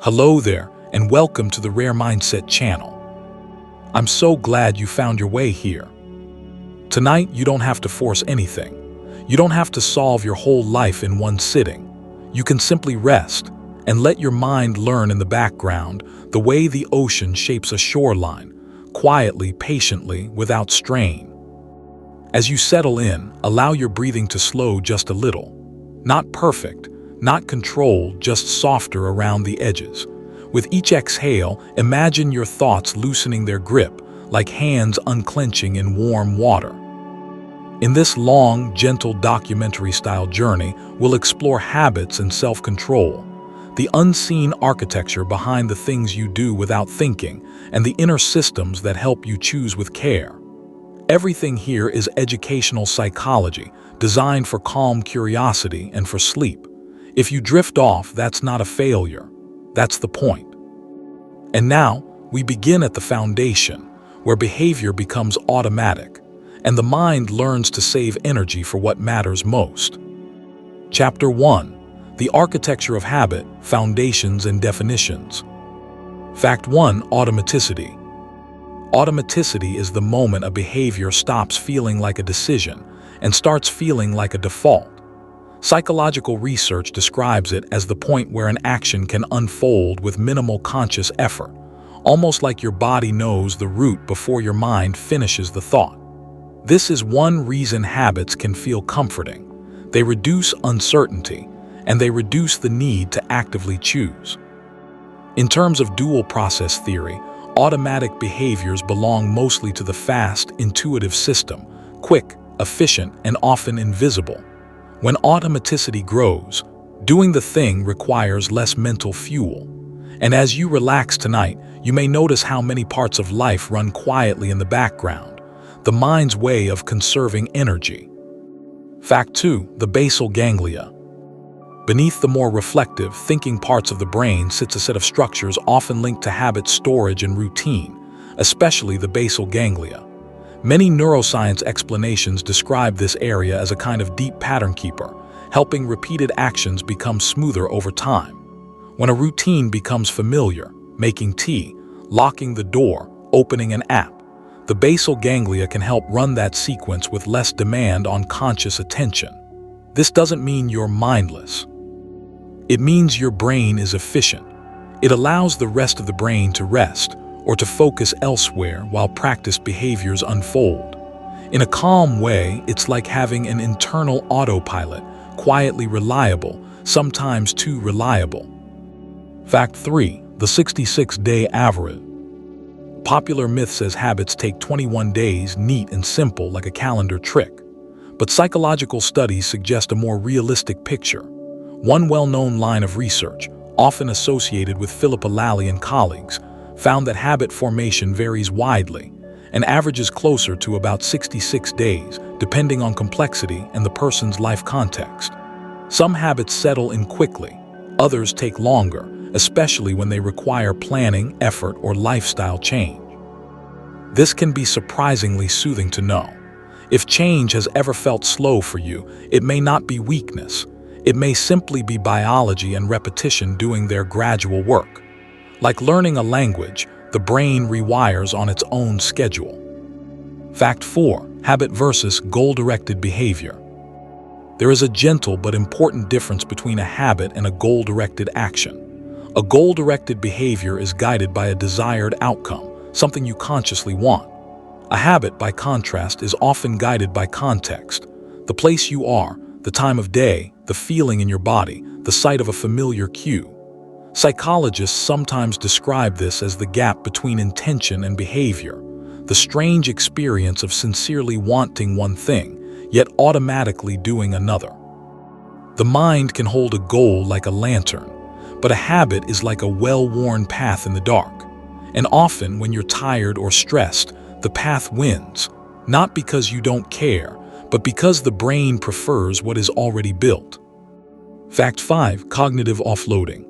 Hello there, and welcome to the RareMindset channel. I'm so glad you found your way here. Tonight, you don't have to force anything. You don't have to solve your whole life in one sitting. You can simply rest and let your mind learn in the background the way the ocean shapes a shoreline, quietly, patiently, without strain. As you settle in, allow your breathing to slow just a little. Not perfect, not controlled, just softer around the edges. With each exhale, imagine your thoughts loosening their grip, like hands unclenching in warm water. In this long, gentle documentary-style journey, we'll explore habits and self-control, the unseen architecture behind the things you do without thinking, and the inner systems that help you choose with care. Everything here is educational psychology, designed for calm curiosity and for sleep. If you drift off, that's not a failure. That's the point. And now, we begin at the foundation, where behavior becomes automatic, and the mind learns to save energy for what matters most. Chapter 1. The Architecture of Habit, Foundations and Definitions. Fact 1. Automaticity. Automaticity is the moment a behavior stops feeling like a decision and starts feeling like a default. Psychological research describes it as the point where an action can unfold with minimal conscious effort, almost like your body knows the route before your mind finishes the thought. This is one reason habits can feel comforting. They reduce uncertainty, and they reduce the need to actively choose. In terms of dual process theory, automatic behaviors belong mostly to the fast, intuitive system, quick, efficient, and often invisible. When automaticity grows, doing the thing requires less mental fuel. And as you relax tonight, you may notice how many parts of life run quietly in the background, the mind's way of conserving energy. Fact 2. The basal ganglia. Beneath the more reflective, thinking parts of the brain sits a set of structures often linked to habit storage and routine, especially the basal ganglia. Many neuroscience explanations describe this area as a kind of deep pattern keeper, helping repeated actions become smoother over time. When a routine becomes familiar, making tea, locking the door, opening an app, the basal ganglia can help run that sequence with less demand on conscious attention. This doesn't mean you're mindless. It means your brain is efficient. It allows the rest of the brain to rest, or to focus elsewhere while practiced behaviors unfold. In a calm way, it's like having an internal autopilot, quietly reliable, sometimes too reliable. Fact 3. The 66-day average. Popular myth says habits take 21 days, neat and simple like a calendar trick. But psychological studies suggest a more realistic picture. One well-known line of research, often associated with Philippa Lally and colleagues, found that habit formation varies widely and averages closer to about 66 days, depending on complexity and the person's life context. Some habits settle in quickly, others take longer, especially when they require planning, effort, or lifestyle change. This can be surprisingly soothing to know. If change has ever felt slow for you, it may not be weakness. It may simply be biology and repetition doing their gradual work. Like learning a language, the brain rewires on its own schedule. Fact 4. Habit versus goal-directed behavior. There is a gentle but important difference between a habit and a goal-directed action. A goal-directed behavior is guided by a desired outcome, something you consciously want. A habit, by contrast, is often guided by context. The place you are, the time of day, the feeling in your body, the sight of a familiar cue. Psychologists sometimes describe this as the gap between intention and behavior, the strange experience of sincerely wanting one thing, yet automatically doing another. The mind can hold a goal like a lantern, but a habit is like a well-worn path in the dark. And often, when you're tired or stressed, the path wins, not because you don't care, but because the brain prefers what is already built. Fact 5. Cognitive offloading.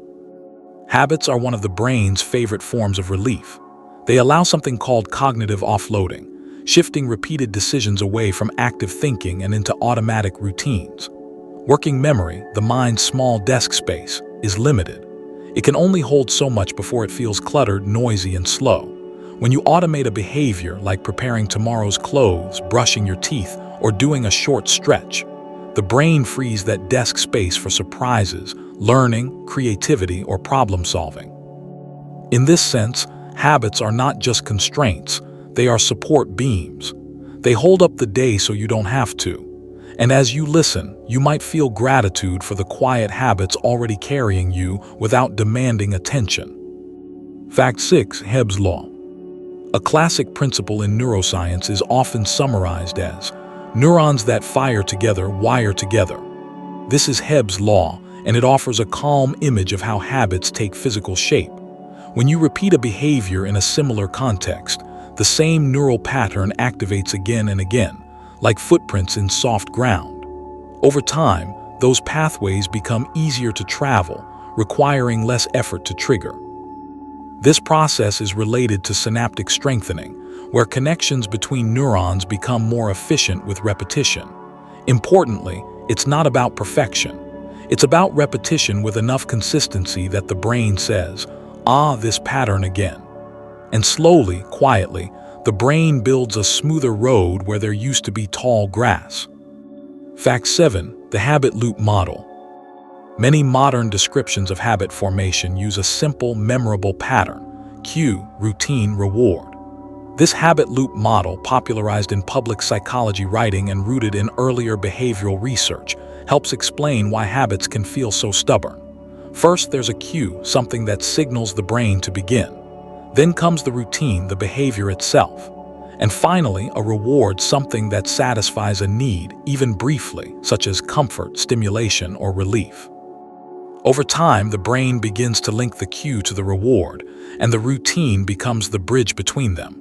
Habits are one of the brain's favorite forms of relief. They allow something called cognitive offloading, shifting repeated decisions away from active thinking and into automatic routines. Working memory, the mind's small desk space, is limited. It can only hold so much before it feels cluttered, noisy, and slow. When you automate a behavior like preparing tomorrow's clothes, brushing your teeth, or doing a short stretch, the brain frees that desk space for surprises, learning, creativity, or problem solving. In this sense, habits are not just constraints, they are support beams. They hold up the day so you don't have to. And as you listen, you might feel gratitude for the quiet habits already carrying you without demanding attention. Fact 6. Hebb's Law. A classic principle in neuroscience is often summarized as, neurons that fire together wire together. This is Hebb's Law, and it offers a calm image of how habits take physical shape. When you repeat a behavior in a similar context, the same neural pattern activates again and again, like footprints in soft ground. Over time, those pathways become easier to travel, requiring less effort to trigger. This process is related to synaptic strengthening, where connections between neurons become more efficient with repetition. Importantly, it's not about perfection. It's about repetition with enough consistency that the brain says, "Ah, this pattern again." And slowly, quietly, the brain builds a smoother road where there used to be tall grass. Fact 7. The habit loop model. Many modern descriptions of habit formation use a simple, memorable pattern: cue, routine, reward. This habit loop model, popularized in public psychology writing and rooted in earlier behavioral research, helps explain why habits can feel so stubborn. First, there's a cue, something that signals the brain to begin. Then comes the routine, the behavior itself. And finally, a reward, something that satisfies a need, even briefly, such as comfort, stimulation, or relief. Over time, the brain begins to link the cue to the reward, and the routine becomes the bridge between them.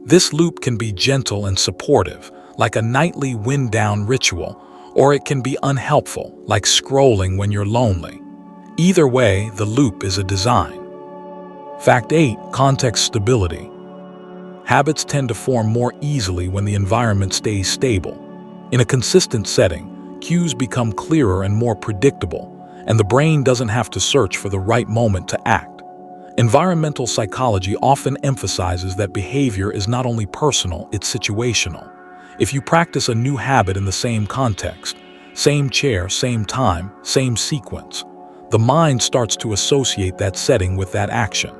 This loop can be gentle and supportive, like a nightly wind-down ritual, or it can be unhelpful, like scrolling when you're lonely. Either way, the loop is a design. Fact 8. Context stability. Habits tend to form more easily when the environment stays stable. In a consistent setting, cues become clearer and more predictable, and the brain doesn't have to search for the right moment to act. Environmental psychology often emphasizes that behavior is not only personal, it's situational. If you practice a new habit in the same context, same chair, same time, same sequence, the mind starts to associate that setting with that action.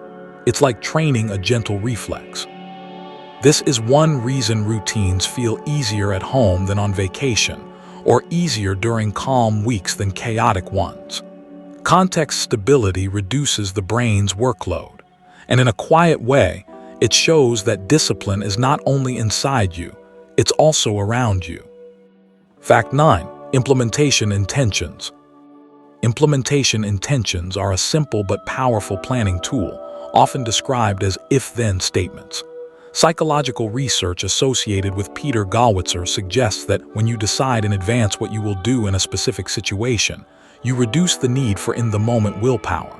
It's like training a gentle reflex. This is one reason routines feel easier at home than on vacation, or easier during calm weeks than chaotic ones. Context stability reduces the brain's workload, and in a quiet way, it shows that discipline is not only inside you, it's also around you. Fact 9. Implementation intentions. Implementation intentions are a simple but powerful planning tool, often described as if-then statements. Psychological research associated with Peter Gallwitzer suggests that when you decide in advance what you will do in a specific situation, you reduce the need for in-the-moment willpower.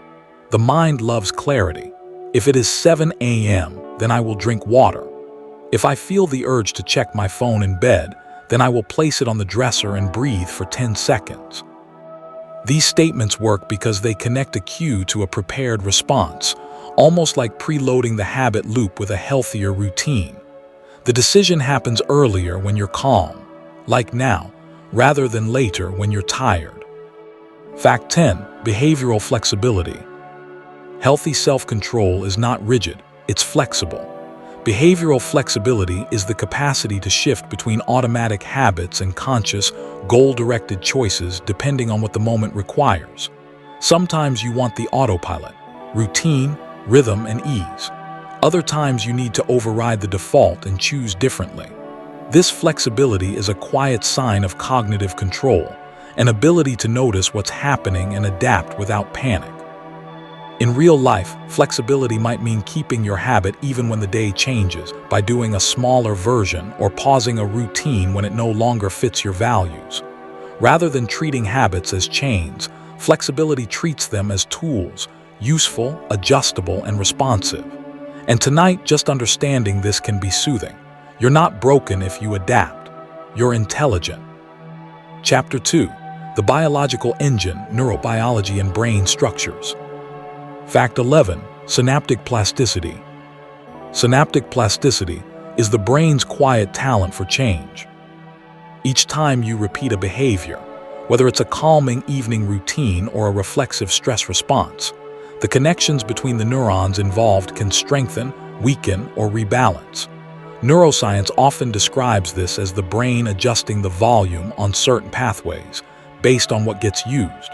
The mind loves clarity. If it is 7 a.m., then I will drink water. If I feel the urge to check my phone in bed, then I will place it on the dresser and breathe for 10 seconds. These statements work because they connect a cue to a prepared response, almost like preloading the habit loop with a healthier routine. The decision happens earlier when you're calm, like now, rather than later when you're tired. Fact 10. Behavioral flexibility. Healthy self-control is not rigid, it's flexible. Behavioral flexibility is the capacity to shift between automatic habits and conscious, goal-directed choices depending on what the moment requires. Sometimes you want the autopilot, routine, rhythm, and ease. Other times you need to override the default and choose differently. This flexibility is a quiet sign of cognitive control, an ability to notice what's happening and adapt without panic. In real life, flexibility might mean keeping your habit even when the day changes, by doing a smaller version or pausing a routine when it no longer fits your values. Rather than treating habits as chains, flexibility treats them as tools, useful, adjustable, and responsive. And tonight, just understanding this can be soothing. You're not broken if you adapt. You're intelligent. Chapter 2. The Biological Engine, Neurobiology and Brain Structures. Fact 11. Synaptic plasticity. Synaptic plasticity is the brain's quiet talent for change. Each time you repeat a behavior, whether it's a calming evening routine or a reflexive stress response, the connections between the neurons involved can strengthen, weaken, or rebalance. Neuroscience often describes this as the brain adjusting the volume on certain pathways based on what gets used.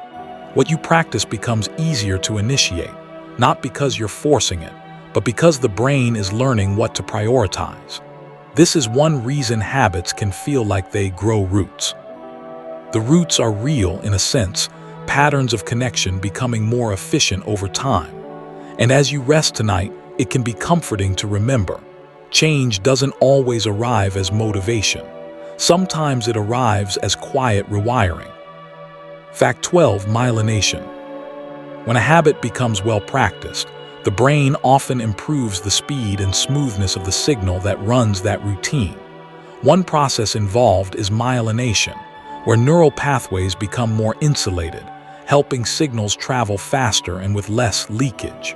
What you practice becomes easier to initiate, not because you're forcing it, but because the brain is learning what to prioritize. This is one reason habits can feel like they grow roots. The roots are real in a sense, patterns of connection becoming more efficient over time. And as you rest tonight, it can be comforting to remember. Change doesn't always arrive as motivation. Sometimes it arrives as quiet rewiring. Fact 12. Myelination. When a habit becomes well practiced, the brain often improves the speed and smoothness of the signal that runs that routine. One process involved is myelination, where neural pathways become more insulated, helping signals travel faster and with less leakage.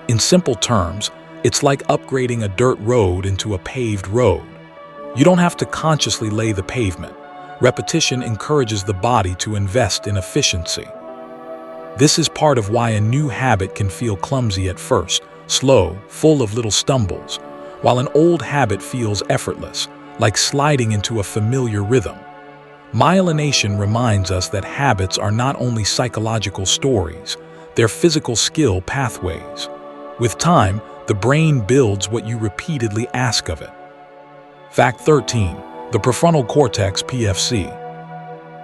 In simple terms, it's like upgrading a dirt road into a paved road. You don't have to consciously lay the pavement. Repetition encourages the body to invest in efficiency. This is part of why a new habit can feel clumsy at first, slow, full of little stumbles, while an old habit feels effortless, like sliding into a familiar rhythm. Myelination reminds us that habits are not only psychological stories, they're physical skill pathways. With time, the brain builds what you repeatedly ask of it. Fact 13. The prefrontal cortex (PFC).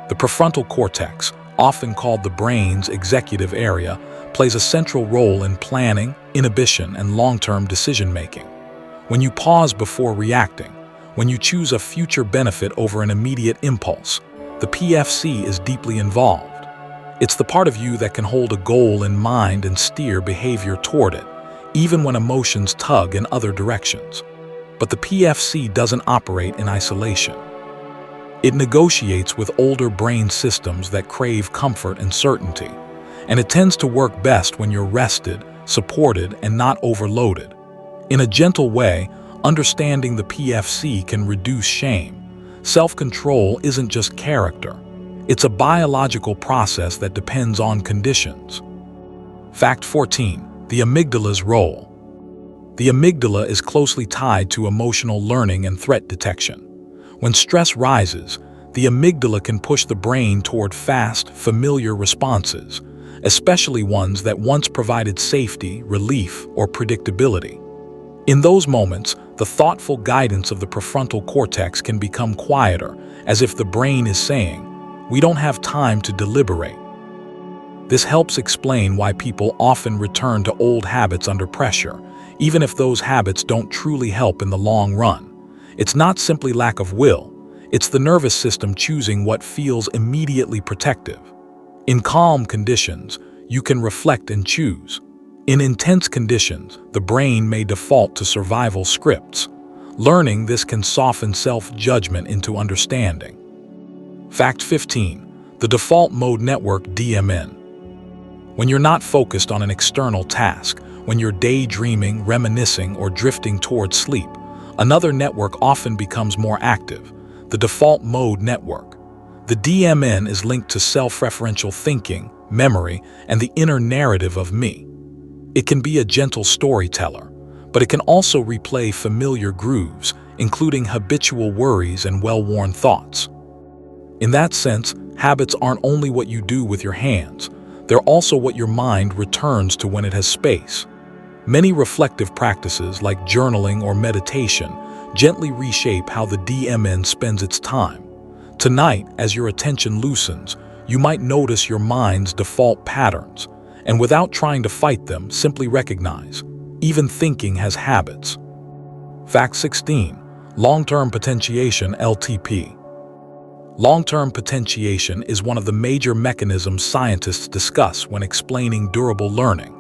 The prefrontal cortex, often called the brain's executive area, plays a central role in planning, inhibition, and long-term decision-making. When you pause before reacting, when you choose a future benefit over an immediate impulse, the PFC is deeply involved. It's the part of you that can hold a goal in mind and steer behavior toward it, even when emotions tug in other directions. But the PFC doesn't operate in isolation. It negotiates with older brain systems that crave comfort and certainty, and it tends to work best when you're rested, supported, and not overloaded. In a gentle way, understanding the PFC can reduce shame. Self-control isn't just character. It's a biological process that depends on conditions. Fact 14. The amygdala's role. The amygdala is closely tied to emotional learning and threat detection. When stress rises, the amygdala can push the brain toward fast, familiar responses, especially ones that once provided safety, relief, or predictability. In those moments, the thoughtful guidance of the prefrontal cortex can become quieter, as if the brain is saying, "We don't have time to deliberate." This helps explain why people often return to old habits under pressure, even if those habits don't truly help in the long run. It's not simply lack of will, it's the nervous system choosing what feels immediately protective. In calm conditions, you can reflect and choose. In intense conditions, the brain may default to survival scripts. Learning this can soften self-judgment into understanding. Fact 15. The default mode network (DMN). When you're not focused on an external task, when you're daydreaming, reminiscing, or drifting toward sleep, another network often becomes more active, the default mode network. The DMN is linked to self-referential thinking, memory, and the inner narrative of me. It can be a gentle storyteller, but it can also replay familiar grooves, including habitual worries and well-worn thoughts. In that sense, habits aren't only what you do with your hands, they're also what your mind returns to when it has space. Many reflective practices like journaling or meditation gently reshape how the DMN spends its time. Tonight, as your attention loosens, you might notice your mind's default patterns, and without trying to fight them, simply recognize, even thinking has habits. Fact 16. Long-term potentiation (LTP). Long-term potentiation is one of the major mechanisms scientists discuss when explaining durable learning.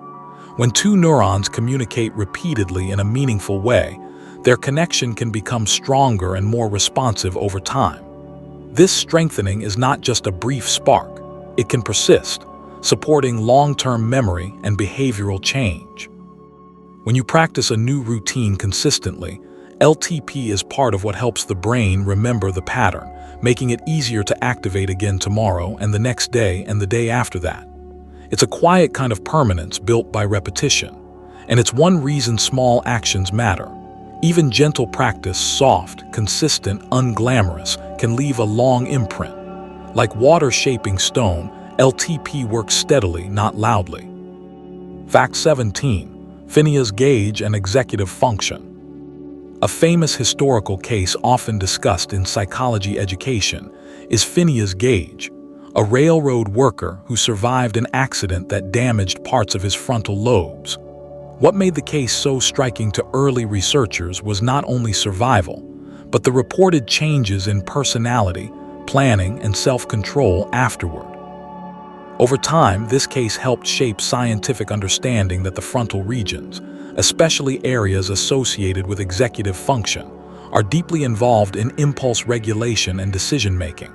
When two neurons communicate repeatedly in a meaningful way, their connection can become stronger and more responsive over time. This strengthening is not just a brief spark, it can persist, supporting long-term memory and behavioral change. When you practice a new routine consistently, LTP is part of what helps the brain remember the pattern, making it easier to activate again tomorrow and the next day and the day after that. It's a quiet kind of permanence built by repetition, and it's one reason small actions matter. Even gentle practice, soft, consistent, unglamorous, can leave a long imprint. Like water shaping stone, LTP works steadily, not loudly. Fact 17. Phineas Gage and executive function. A famous historical case often discussed in psychology education is Phineas Gage, a railroad worker who survived an accident that damaged parts of his frontal lobes. What made the case so striking to early researchers was not only survival, but the reported changes in personality, planning, and self-control afterward. Over time, this case helped shape scientific understanding that the frontal regions, especially areas associated with executive function, are deeply involved in impulse regulation and decision-making.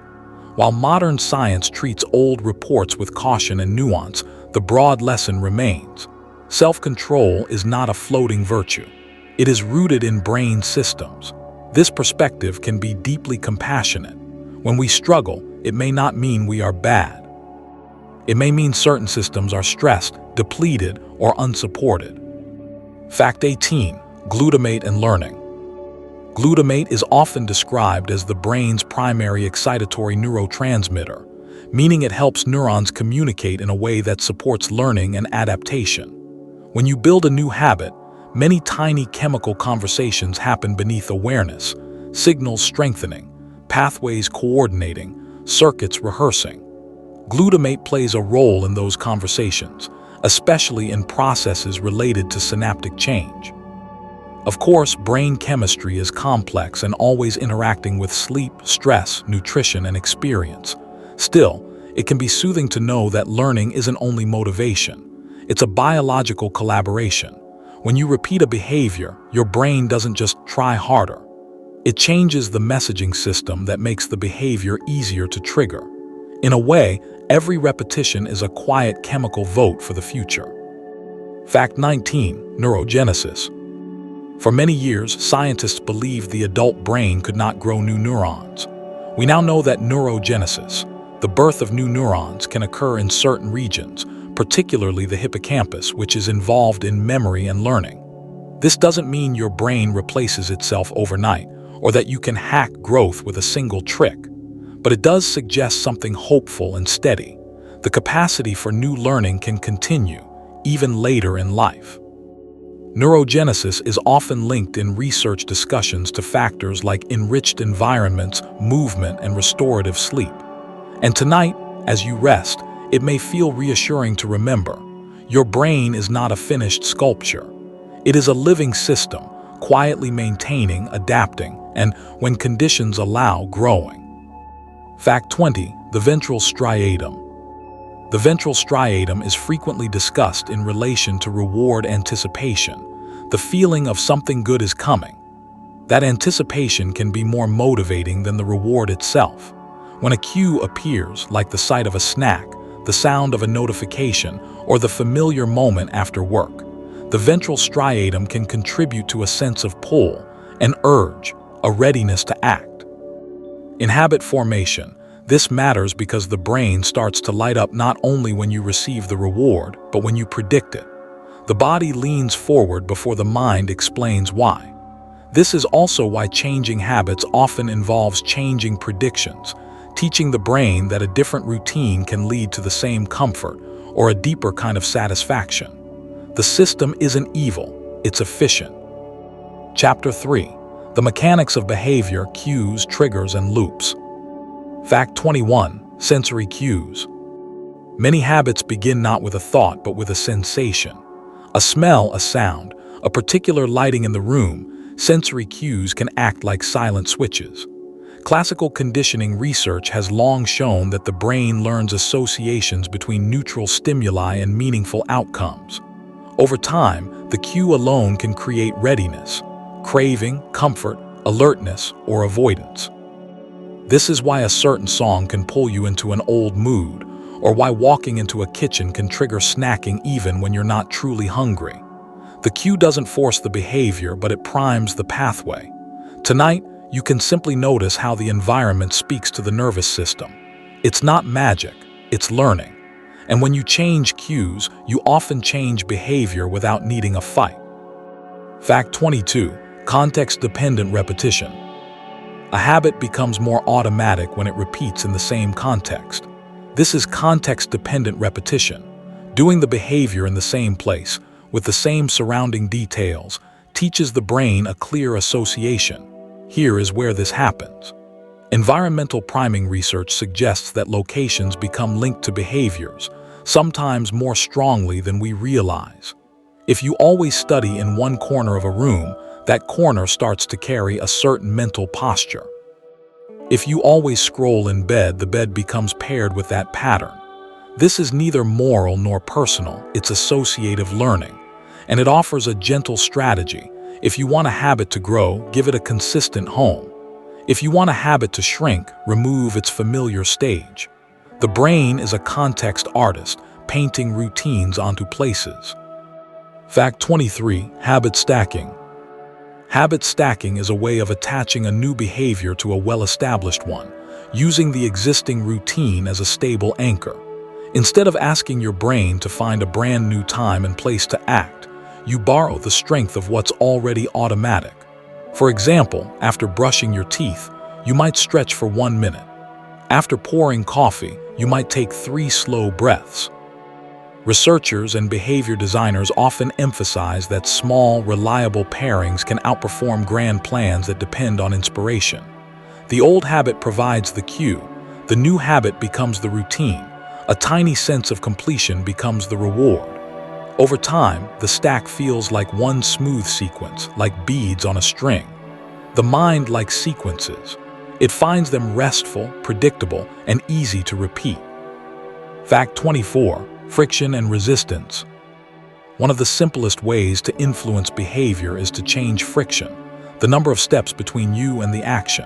While modern science treats old reports with caution and nuance, the broad lesson remains. Self-control is not a floating virtue. It is rooted in brain systems. This perspective can be deeply compassionate. When we struggle, it may not mean we are bad. It may mean certain systems are stressed, depleted, or unsupported. Fact 18. Glutamate and learning. Glutamate is often described as the brain's primary excitatory neurotransmitter, meaning it helps neurons communicate in a way that supports learning and adaptation. When you build a new habit, many tiny chemical conversations happen beneath awareness, signals strengthening, pathways coordinating, circuits rehearsing. Glutamate plays a role in those conversations, especially in processes related to synaptic change. Of course, brain chemistry is complex and always interacting with sleep, stress, nutrition, and experience. Still, it can be soothing to know that learning isn't only motivation. It's a biological collaboration. When you repeat a behavior, your brain doesn't just try harder. It changes the messaging system that makes the behavior easier to trigger. In a way, every repetition is a quiet chemical vote for the future. Fact 19. Neurogenesis. For many years, scientists believed the adult brain could not grow new neurons. We now know that neurogenesis, the birth of new neurons, can occur in certain regions, particularly the hippocampus, which is involved in memory and learning. This doesn't mean your brain replaces itself overnight, or that you can hack growth with a single trick. But it does suggest something hopeful and steady. The capacity for new learning can continue, even later in life. Neurogenesis is often linked in research discussions to factors like enriched environments, movement, and restorative sleep. And tonight, as you rest, it may feel reassuring to remember, your brain is not a finished sculpture. It is a living system, quietly maintaining, adapting, and, when conditions allow, growing. Fact 20. The ventral striatum. The ventral striatum is frequently discussed in relation to reward anticipation, the feeling of something good is coming. That anticipation can be more motivating than the reward itself. When a cue appears, like the sight of a snack, the sound of a notification, or the familiar moment after work, the ventral striatum can contribute to a sense of pull, an urge, a readiness to act. In habit formation, this matters because the brain starts to light up not only when you receive the reward, but when you predict it. The body leans forward before the mind explains why. This is also why changing habits often involves changing predictions, teaching the brain that a different routine can lead to the same comfort or a deeper kind of satisfaction. The system isn't evil, it's efficient. Chapter 3. The mechanics of behavior, cues, triggers, and loops. Fact 21. Sensory cues. Many habits begin not with a thought but with a sensation. A smell, a sound, a particular lighting in the room, sensory cues can act like silent switches. Classical conditioning research has long shown that the brain learns associations between neutral stimuli and meaningful outcomes. Over time, the cue alone can create readiness, craving, comfort, alertness, or avoidance. This is why a certain song can pull you into an old mood, or why walking into a kitchen can trigger snacking even when you're not truly hungry. The cue doesn't force the behavior, but it primes the pathway. Tonight, you can simply notice how the environment speaks to the nervous system. It's not magic, it's learning. And when you change cues, you often change behavior without needing a fight. Fact 22. Context-dependent repetition. A habit becomes more automatic when it repeats in the same context. This is context-dependent repetition. Doing the behavior in the same place, with the same surrounding details, teaches the brain a clear association. Here is where this happens. Environmental priming research suggests that locations become linked to behaviors, sometimes more strongly than we realize. If you always study in one corner of a room, that corner starts to carry a certain mental posture. If you always scroll in bed, the bed becomes paired with that pattern. This is neither moral nor personal, it's associative learning. And it offers a gentle strategy. If you want a habit to grow, give it a consistent home. If you want a habit to shrink, remove its familiar stage. The brain is a context artist, painting routines onto places. Fact 23. Habit stacking. Habit stacking is a way of attaching a new behavior to a well-established one, using the existing routine as a stable anchor. Instead of asking your brain to find a brand new time and place to act, you borrow the strength of what's already automatic. For example, after brushing your teeth, you might stretch for 1 minute. After pouring coffee, you might take 3 slow breaths. Researchers and behavior designers often emphasize that small, reliable pairings can outperform grand plans that depend on inspiration. The old habit provides the cue, the new habit becomes the routine, a tiny sense of completion becomes the reward. Over time, the stack feels like one smooth sequence, like beads on a string. The mind likes sequences. It finds them restful, predictable, and easy to repeat. Fact 24. Friction and resistance. One of the simplest ways to influence behavior is to change friction, the number of steps between you and the action.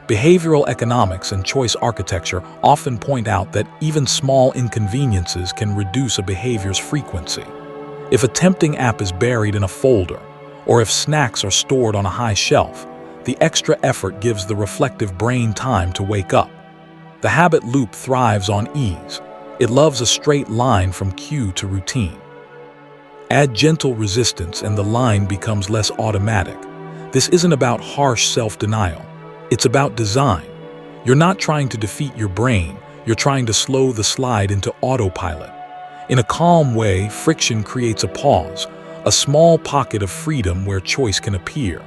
Behavioral economics and choice architecture often point out that even small inconveniences can reduce a behavior's frequency. If a tempting app is buried in a folder, or if snacks are stored on a high shelf, the extra effort gives the reflective brain time to wake up. The habit loop thrives on ease. It loves a straight line from cue to routine. Add gentle resistance and the line becomes less automatic. This isn't about harsh self-denial. It's about design. You're not trying to defeat your brain, you're trying to slow the slide into autopilot. In a calm way, friction creates a pause, a small pocket of freedom where choice can appear.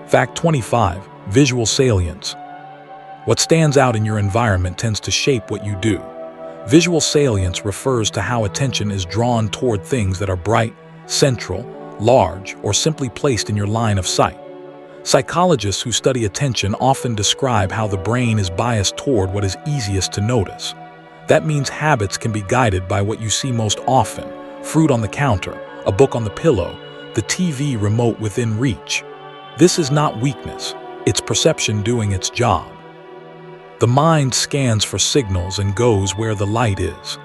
Fact 25. Visual salience. What stands out in your environment tends to shape what you do. Visual salience refers to how attention is drawn toward things that are bright, central, large, or simply placed in your line of sight. Psychologists who study attention often describe how the brain is biased toward what is easiest to notice. That means habits can be guided by what you see most often: fruit on the counter, a book on the pillow, the TV remote within reach. This is not weakness, it's perception doing its job. The mind scans for signals and goes where the light is.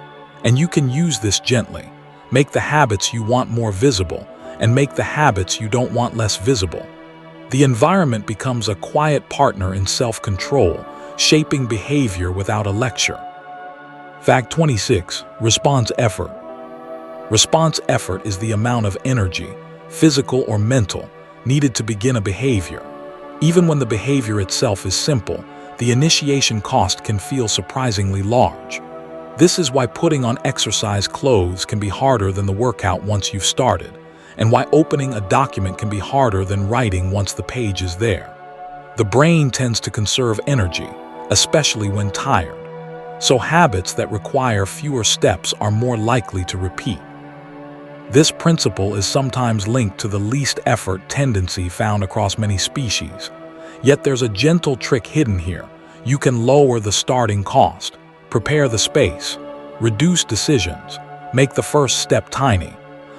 And you can use this gently. Make the habits you want more visible, and make the habits you don't want less visible. The environment becomes a quiet partner in self-control, shaping behavior without a lecture. Fact 26. Response effort. Response effort is the amount of energy, physical or mental, needed to begin a behavior. Even when the behavior itself is simple, the initiation cost can feel surprisingly large. This is why putting on exercise clothes can be harder than the workout once you've started, and why opening a document can be harder than writing once the page is there. The brain tends to conserve energy, especially when tired. So habits that require fewer steps are more likely to repeat. This principle is sometimes linked to the least effort tendency found across many species. Yet there's a gentle trick hidden here. You can lower the starting cost, prepare the space, reduce decisions, make the first step tiny.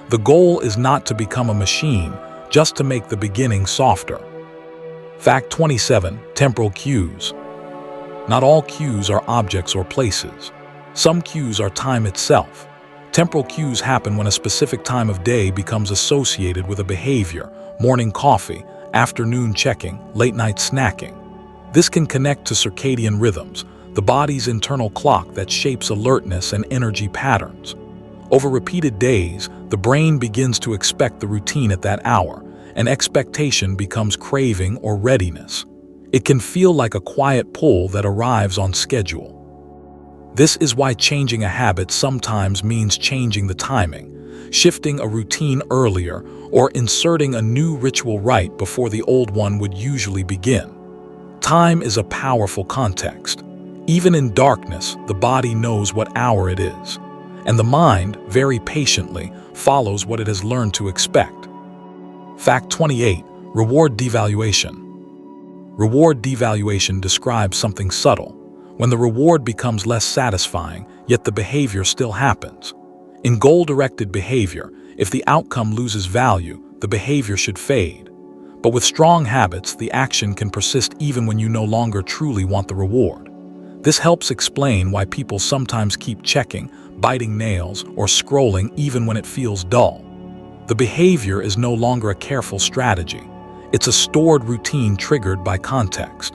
The goal is not to become a machine, just to make the beginning softer. Fact 27. Temporal cues. Not all cues are objects or places. Some cues are time itself. Temporal cues happen when a specific time of day becomes associated with a behavior: morning coffee, afternoon checking, late-night snacking. This can connect to circadian rhythms, the body's internal clock that shapes alertness and energy patterns. Over repeated days, the brain begins to expect the routine at that hour, and expectation becomes craving or readiness. It can feel like a quiet pull that arrives on schedule. This is why changing a habit sometimes means changing the timing, shifting a routine earlier, or inserting a new ritual right before the old one would usually begin. Time is a powerful context. Even in darkness, the body knows what hour it is, and the mind, very patiently, follows what it has learned to expect. Fact 28. Reward devaluation. Reward devaluation describes something subtle, when the reward becomes less satisfying, yet the behavior still happens. In goal-directed behavior, if the outcome loses value, the behavior should fade. But with strong habits, the action can persist even when you no longer truly want the reward. This helps explain why people sometimes keep checking, biting nails, or scrolling even when it feels dull. The behavior is no longer a careful strategy. It's a stored routine triggered by context.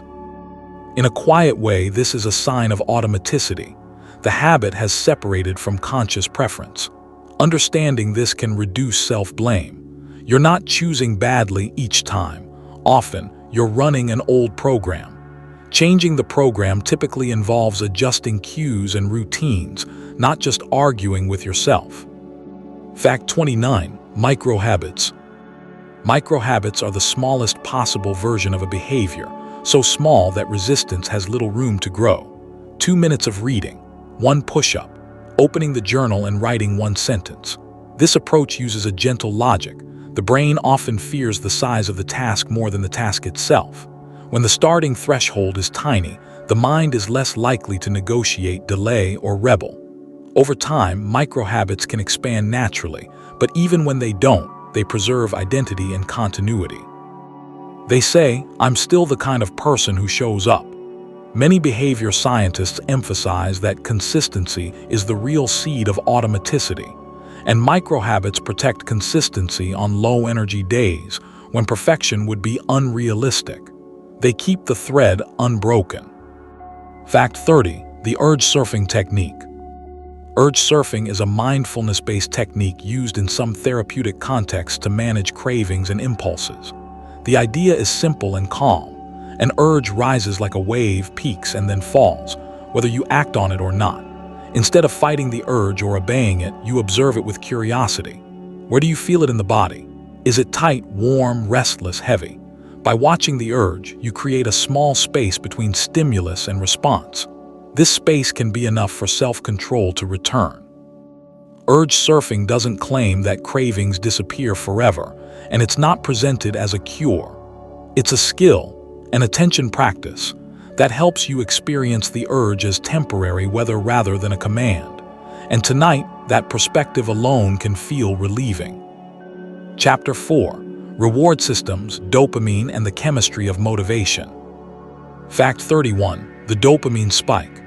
In a quiet way, this is a sign of automaticity. The habit has separated from conscious preference. Understanding this can reduce self-blame. You're not choosing badly each time. Often, you're running an old program. Changing the program typically involves adjusting cues and routines, not just arguing with yourself. Fact 29. Micro-habits. Micro-habits are the smallest possible version of a behavior, so small that resistance has little room to grow. 2 minutes of reading, 1 push-up, opening the journal and writing 1 sentence. This approach uses a gentle logic. The brain often fears the size of the task more than the task itself. When the starting threshold is tiny, the mind is less likely to negotiate, delay, or rebel. Over time, micro-habits can expand naturally, but even when they don't, they preserve identity and continuity. They say, "I'm still the kind of person who shows up." Many behavior scientists emphasize that consistency is the real seed of automaticity, and micro-habits protect consistency on low-energy days when perfection would be unrealistic. They keep the thread unbroken. Fact 30. The urge surfing technique. Urge surfing is a mindfulness-based technique used in some therapeutic contexts to manage cravings and impulses. The idea is simple and calm. An urge rises like a wave, peaks, and then falls, whether you act on it or not. Instead of fighting the urge or obeying it, you observe it with curiosity. Where do you feel it in the body? Is it tight, warm, restless, heavy? By watching the urge, you create a small space between stimulus and response. This space can be enough for self-control to return. Urge surfing doesn't claim that cravings disappear forever, and it's not presented as a cure. It's a skill, an attention practice, that helps you experience the urge as temporary weather rather than a command. And tonight, that perspective alone can feel relieving. Chapter 4. Reward systems, dopamine, and the chemistry of motivation. Fact 31. The dopamine spike.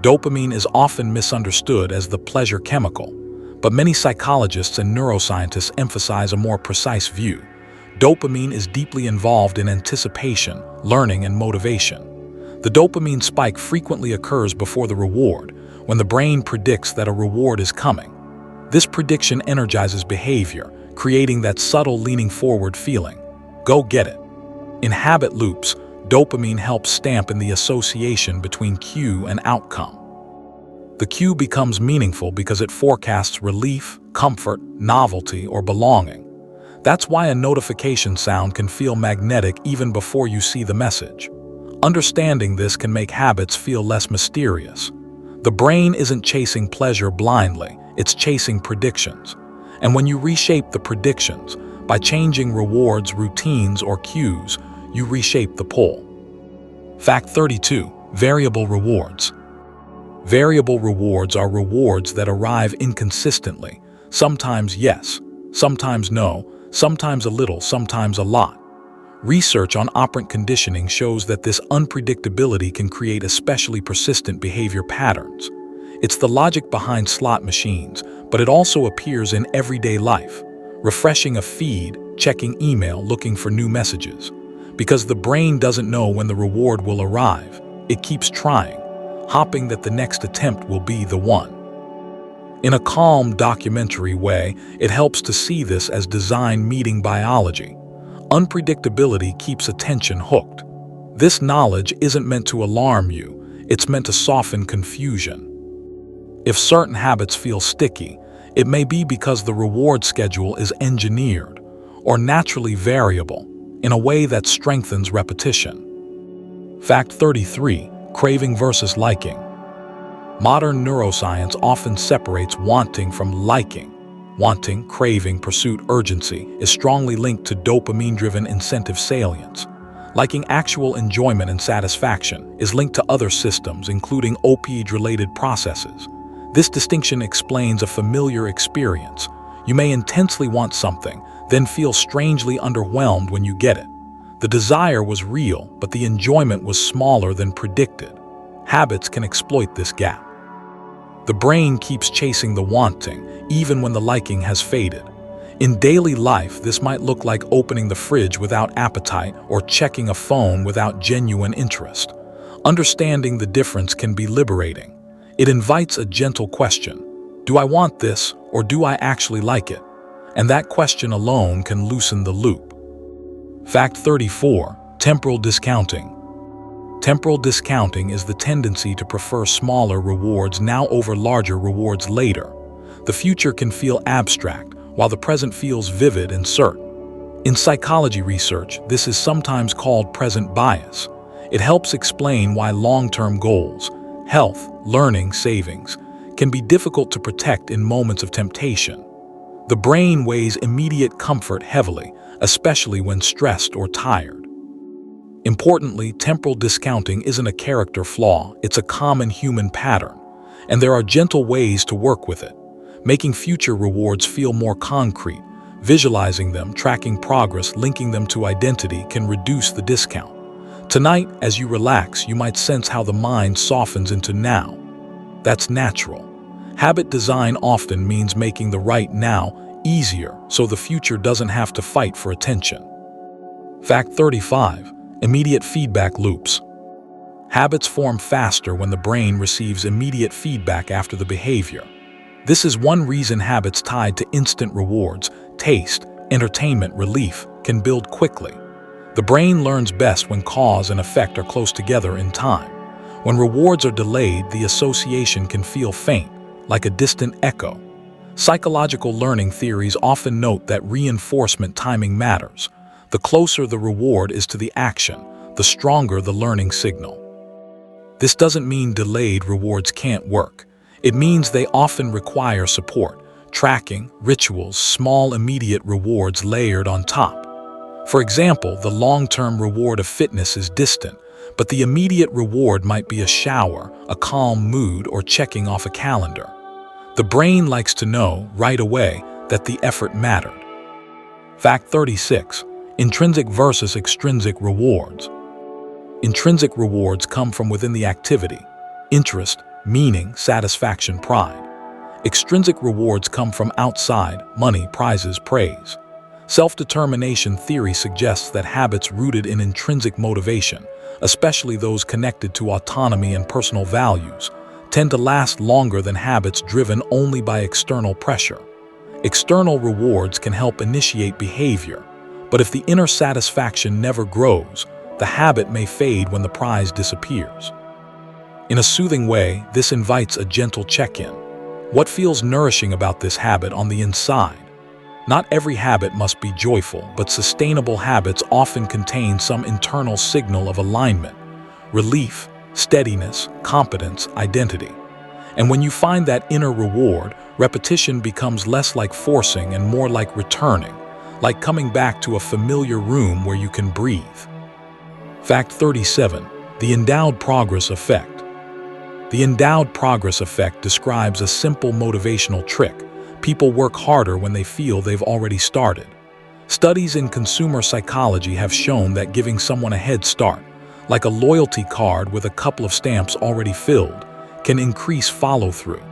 Dopamine is often misunderstood as the pleasure chemical, but many psychologists and neuroscientists emphasize a more precise view. Dopamine is deeply involved in anticipation, learning, and motivation. The dopamine spike frequently occurs before the reward, when the brain predicts that a reward is coming. This prediction energizes behavior, creating that subtle leaning forward feeling. Go get it. In habit loops, dopamine helps stamp in the association between cue and outcome. The cue becomes meaningful because it forecasts relief, comfort, novelty, or belonging. That's why a notification sound can feel magnetic even before you see the message. Understanding this can make habits feel less mysterious. The brain isn't chasing pleasure blindly, it's chasing predictions. And when you reshape the predictions, by changing rewards, routines, or cues, you reshape the pull. Fact 32. Variable rewards. Variable rewards are rewards that arrive inconsistently. Sometimes yes, sometimes no, sometimes a little, sometimes a lot. Research on operant conditioning shows that this unpredictability can create especially persistent behavior patterns. It's the logic behind slot machines, but it also appears in everyday life. Refreshing a feed, checking email, looking for new messages. Because the brain doesn't know when the reward will arrive, it keeps trying, hoping that the next attempt will be the one. In a calm, documentary way, it helps to see this as design meeting biology. Unpredictability keeps attention hooked. This knowledge isn't meant to alarm you, it's meant to soften confusion. If certain habits feel sticky, it may be because the reward schedule is engineered or naturally variable in a way that strengthens repetition. Fact 33. Craving versus liking. Modern neuroscience often separates wanting from liking. Wanting, craving, pursuit, urgency is strongly linked to dopamine-driven incentive salience. Liking, actual enjoyment and satisfaction, is linked to other systems, including opioid-related processes. This distinction explains a familiar experience. You may intensely want something, then feel strangely underwhelmed when you get it. The desire was real, but the enjoyment was smaller than predicted. Habits can exploit this gap. The brain keeps chasing the wanting, even when the liking has faded. In daily life, this might look like opening the fridge without appetite or checking a phone without genuine interest. Understanding the difference can be liberating. It invites a gentle question. Do I want this, or do I actually like it? And that question alone can loosen the loop. Fact 34. Temporal discounting. Temporal discounting is the tendency to prefer smaller rewards now over larger rewards later. The future can feel abstract, while the present feels vivid and certain. In psychology research, this is sometimes called present bias. It helps explain why long-term goals, health, learning, savings, can be difficult to protect in moments of temptation. The brain weighs immediate comfort heavily, especially when stressed or tired. Importantly, temporal discounting isn't a character flaw, it's a common human pattern, and there are gentle ways to work with it. Making future rewards feel more concrete, visualizing them, tracking progress, linking them to identity can reduce the discount. Tonight, as you relax, you might sense how the mind softens into now. That's natural. Habit design often means making the right now easier, so the future doesn't have to fight for attention. Fact 35. Immediate feedback loops. Habits form faster when the brain receives immediate feedback after the behavior. This is one reason habits tied to instant rewards, taste, entertainment, relief, can build quickly. The brain learns best when cause and effect are close together in time. When rewards are delayed, the association can feel faint, like a distant echo. Psychological learning theories often note that reinforcement timing matters. The closer the reward is to the action, the stronger the learning signal. This doesn't mean delayed rewards can't work. It means they often require support, tracking, rituals, small immediate rewards layered on top. For example, the long-term reward of fitness is distant, but the immediate reward might be a shower, a calm mood, or checking off a calendar. The brain likes to know, right away, that the effort mattered. Fact 36. Intrinsic versus extrinsic rewards. Intrinsic rewards come from within the activity, interest, meaning, satisfaction, pride. Extrinsic rewards come from outside, money, prizes, praise. Self-determination theory suggests that habits rooted in intrinsic motivation, especially those connected to autonomy and personal values, tend to last longer than habits driven only by external pressure. External rewards can help initiate behavior, but if the inner satisfaction never grows, the habit may fade when the prize disappears. In a soothing way, this invites a gentle check-in. What feels nourishing about this habit on the inside? Not every habit must be joyful, but sustainable habits often contain some internal signal of alignment, relief, steadiness, competence, identity. And when you find that inner reward, repetition becomes less like forcing and more like returning, like coming back to a familiar room where you can breathe. Fact 37. The endowed progress effect. The endowed progress effect describes a simple motivational trick. People work harder when they feel they've already started. Studies in consumer psychology have shown that giving someone a head start, like a loyalty card with a couple of stamps already filled, can increase follow-through.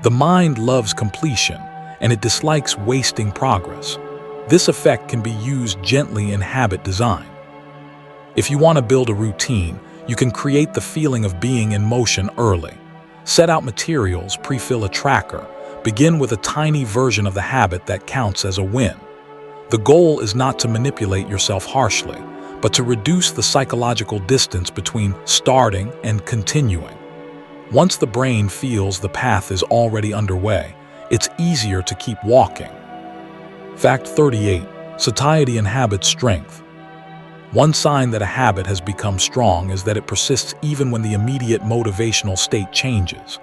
The mind loves completion, and it dislikes wasting progress. This effect can be used gently in habit design. If you want to build a routine, you can create the feeling of being in motion early. Set out materials, pre-fill a tracker, begin with a tiny version of the habit that counts as a win. The goal is not to manipulate yourself harshly, but to reduce the psychological distance between starting and continuing. Once the brain feels the path is already underway, it's easier to keep walking. Fact 38. Satiety and habit strength. One sign that a habit has become strong is that it persists even when the immediate motivational state changes.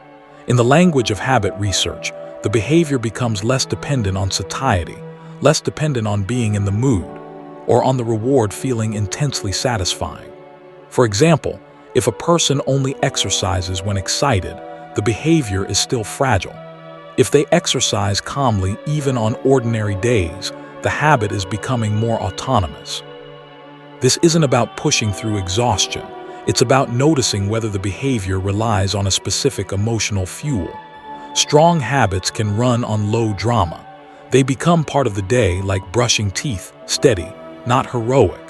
In the language of habit research, the behavior becomes less dependent on satiety, less dependent on being in the mood, or on the reward feeling intensely satisfying. For example, if a person only exercises when excited, the behavior is still fragile. If they exercise calmly even on ordinary days, the habit is becoming more autonomous. This isn't about pushing through exhaustion. It's about noticing whether the behavior relies on a specific emotional fuel. Strong habits can run on low drama. They become part of the day like brushing teeth, steady, not heroic.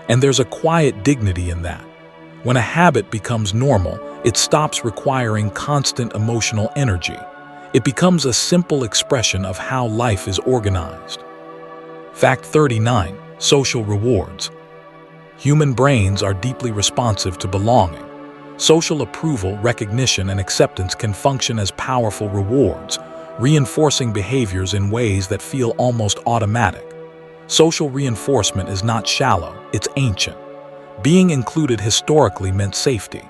And there's a quiet dignity in that. When a habit becomes normal, it stops requiring constant emotional energy. It becomes a simple expression of how life is organized. Fact 39. Social rewards. Human brains are deeply responsive to belonging. Social approval, recognition, and acceptance can function as powerful rewards, reinforcing behaviors in ways that feel almost automatic. Social reinforcement is not shallow, it's ancient. Being included historically meant safety.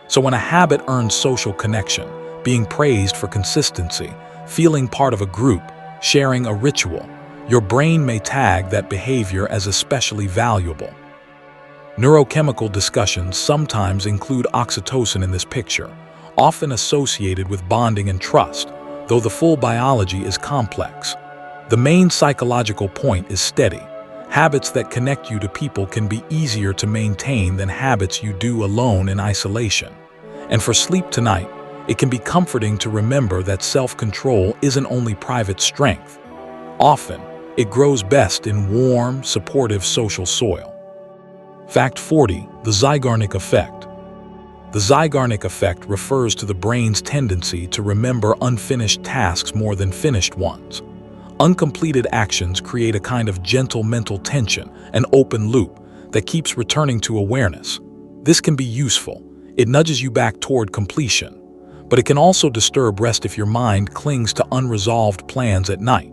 So when a habit earns social connection, being praised for consistency, feeling part of a group, sharing a ritual, your brain may tag that behavior as especially valuable. Neurochemical discussions sometimes include oxytocin in this picture, often associated with bonding and trust, though the full biology is complex. The main psychological point is steady. Habits that connect you to people can be easier to maintain than habits you do alone in isolation. And for sleep tonight, it can be comforting to remember that self-control isn't only private strength. Often, it grows best in warm, supportive social soil. Fact 40. The Zeigarnik effect. The Zeigarnik effect refers to the brain's tendency to remember unfinished tasks more than finished ones. Uncompleted actions create a kind of gentle mental tension, an open loop, that keeps returning to awareness. This can be useful. It nudges you back toward completion. But it can also disturb rest if your mind clings to unresolved plans at night.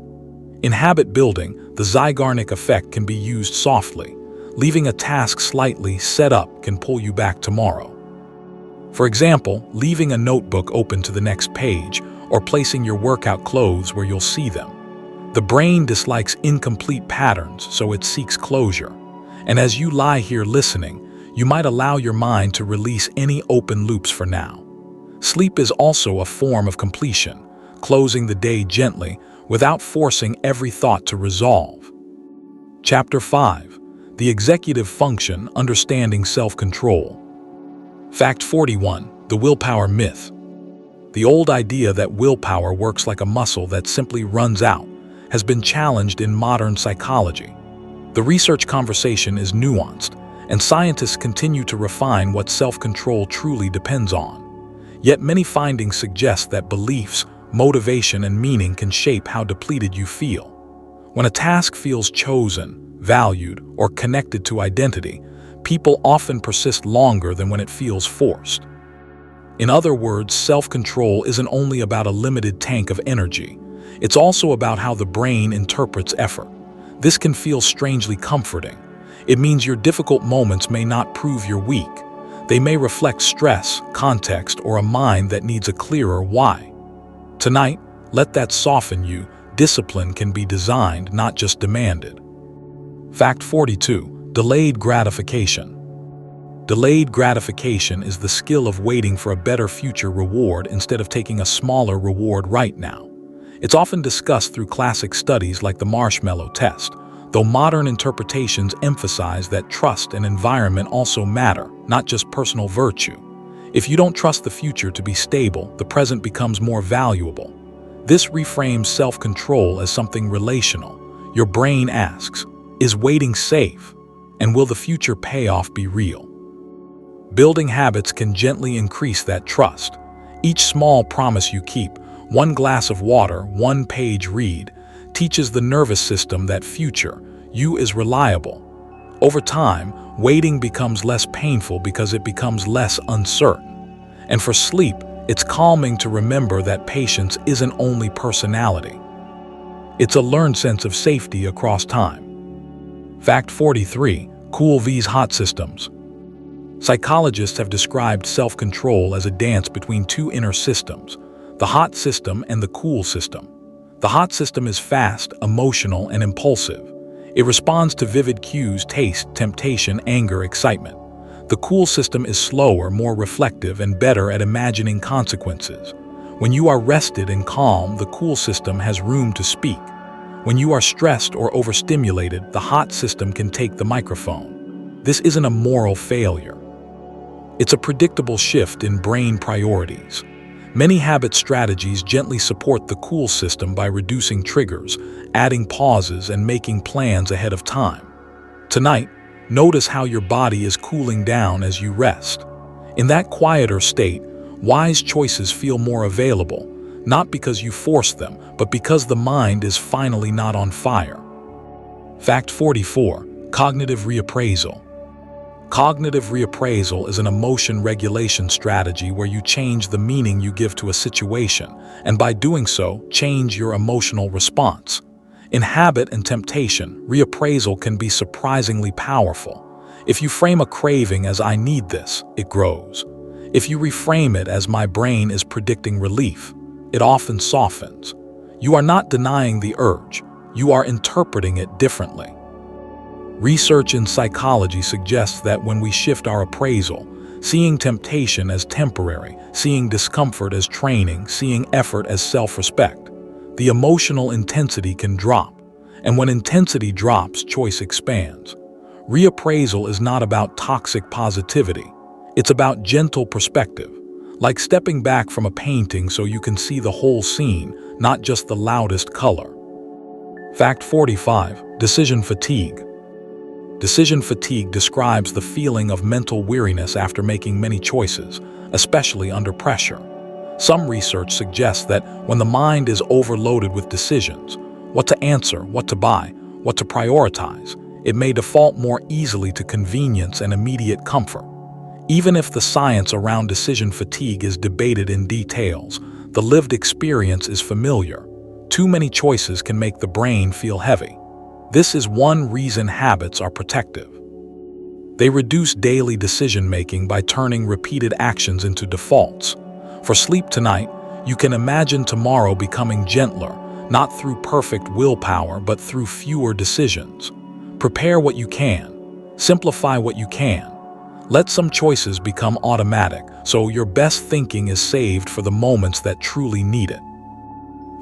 In habit building, the Zeigarnik effect can be used softly. Leaving a task slightly set up can pull you back tomorrow. For example, leaving a notebook open to the next page or placing your workout clothes where you'll see them. The brain dislikes incomplete patterns, so it seeks closure. And as you lie here listening, you might allow your mind to release any open loops for now. Sleep is also a form of completion, closing the day gently without forcing every thought to resolve. Chapter 5. The Executive Function, Understanding Self-Control. Fact 41. The Willpower Myth. The old idea that willpower works like a muscle that simply runs out has been challenged in modern psychology. The research conversation is nuanced, and scientists continue to refine what self-control truly depends on. Yet many findings suggest that beliefs, motivation, and meaning can shape how depleted you feel. When a task feels chosen, valued, or connected to identity, people often persist longer than when it feels forced. In other words, self-control isn't only about a limited tank of energy. It's also about how the brain interprets effort. This can feel strangely comforting. It means your difficult moments may not prove you're weak. They may reflect stress, context, or a mind that needs a clearer why. Tonight, let that soften you. Discipline can be designed, not just demanded. Fact 42. Delayed gratification. Delayed gratification is the skill of waiting for a better future reward instead of taking a smaller reward right now. It's often discussed through classic studies like the marshmallow test, though modern interpretations emphasize that trust and environment also matter, not just personal virtue. If you don't trust the future to be stable, the present becomes more valuable. This reframes self-control as something relational. Your brain asks, is waiting safe? And will the future payoff be real? Building habits can gently increase that trust. Each small promise you keep, one glass of water, one page read, teaches the nervous system that future, you is reliable. Over time, waiting becomes less painful because it becomes less uncertain. And for sleep, it's calming to remember that patience isn't only personality. It's a learned sense of safety across time. Fact 43. Cool vs hot systems. Psychologists have described self-control as a dance between two inner systems, the hot system and the cool system. The hot system is fast, emotional, and impulsive. It responds to vivid cues, taste, temptation, anger, excitement. The cool system is slower, more reflective, and better at imagining consequences. When you are rested and calm, the cool system has room to speak. When you are stressed or overstimulated, the hot system can take the microphone. This isn't a moral failure. It's a predictable shift in brain priorities. Many habit strategies gently support the cool system by reducing triggers, adding pauses, and making plans ahead of time. Tonight, notice how your body is cooling down as you rest. In that quieter state, wise choices feel more available, not because you force them, but because the mind is finally not on fire. Fact 44. Cognitive reappraisal. Cognitive reappraisal is an emotion regulation strategy where you change the meaning you give to a situation, and by doing so, change your emotional response. In habit and temptation, reappraisal can be surprisingly powerful. If you frame a craving as "I need this," it grows. If you reframe it as "my brain is predicting relief," it often softens. You are not denying the urge, you are interpreting it differently. Research in psychology suggests that when we shift our appraisal, seeing temptation as temporary, seeing discomfort as training, seeing effort as self-respect, the emotional intensity can drop. And when intensity drops, choice expands. Reappraisal is not about toxic positivity. It's about gentle perspective, like stepping back from a painting so you can see the whole scene, not just the loudest color. Fact 45. Decision fatigue. Decision fatigue describes the feeling of mental weariness after making many choices, especially under pressure. Some research suggests that when the mind is overloaded with decisions, what to answer, what to buy, what to prioritize, it may default more easily to convenience and immediate comfort. Even if the science around decision fatigue is debated in details, the lived experience is familiar. Too many choices can make the brain feel heavy. This is one reason habits are protective. They reduce daily decision-making by turning repeated actions into defaults. For sleep tonight, you can imagine tomorrow becoming gentler, not through perfect willpower, but through fewer decisions. Prepare what you can. Simplify what you can. Let some choices become automatic, so your best thinking is saved for the moments that truly need it.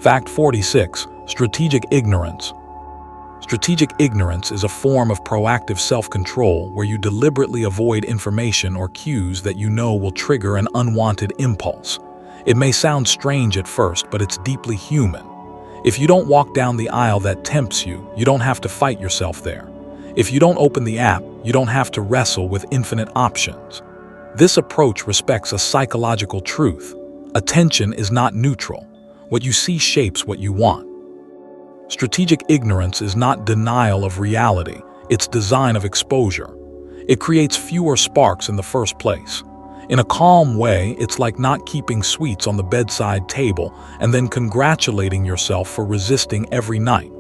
Fact 46. Strategic ignorance. Strategic ignorance is a form of proactive self-control where you deliberately avoid information or cues that you know will trigger an unwanted impulse. It may sound strange at first, but it's deeply human. If you don't walk down the aisle that tempts you, you don't have to fight yourself there. If you don't open the app, you don't have to wrestle with infinite options. This approach respects a psychological truth. Attention is not neutral. What you see shapes what you want. Strategic ignorance is not denial of reality, it's design of exposure. It creates fewer sparks in the first place. In a calm way, it's like not keeping sweets on the bedside table and then congratulating yourself for resisting every night.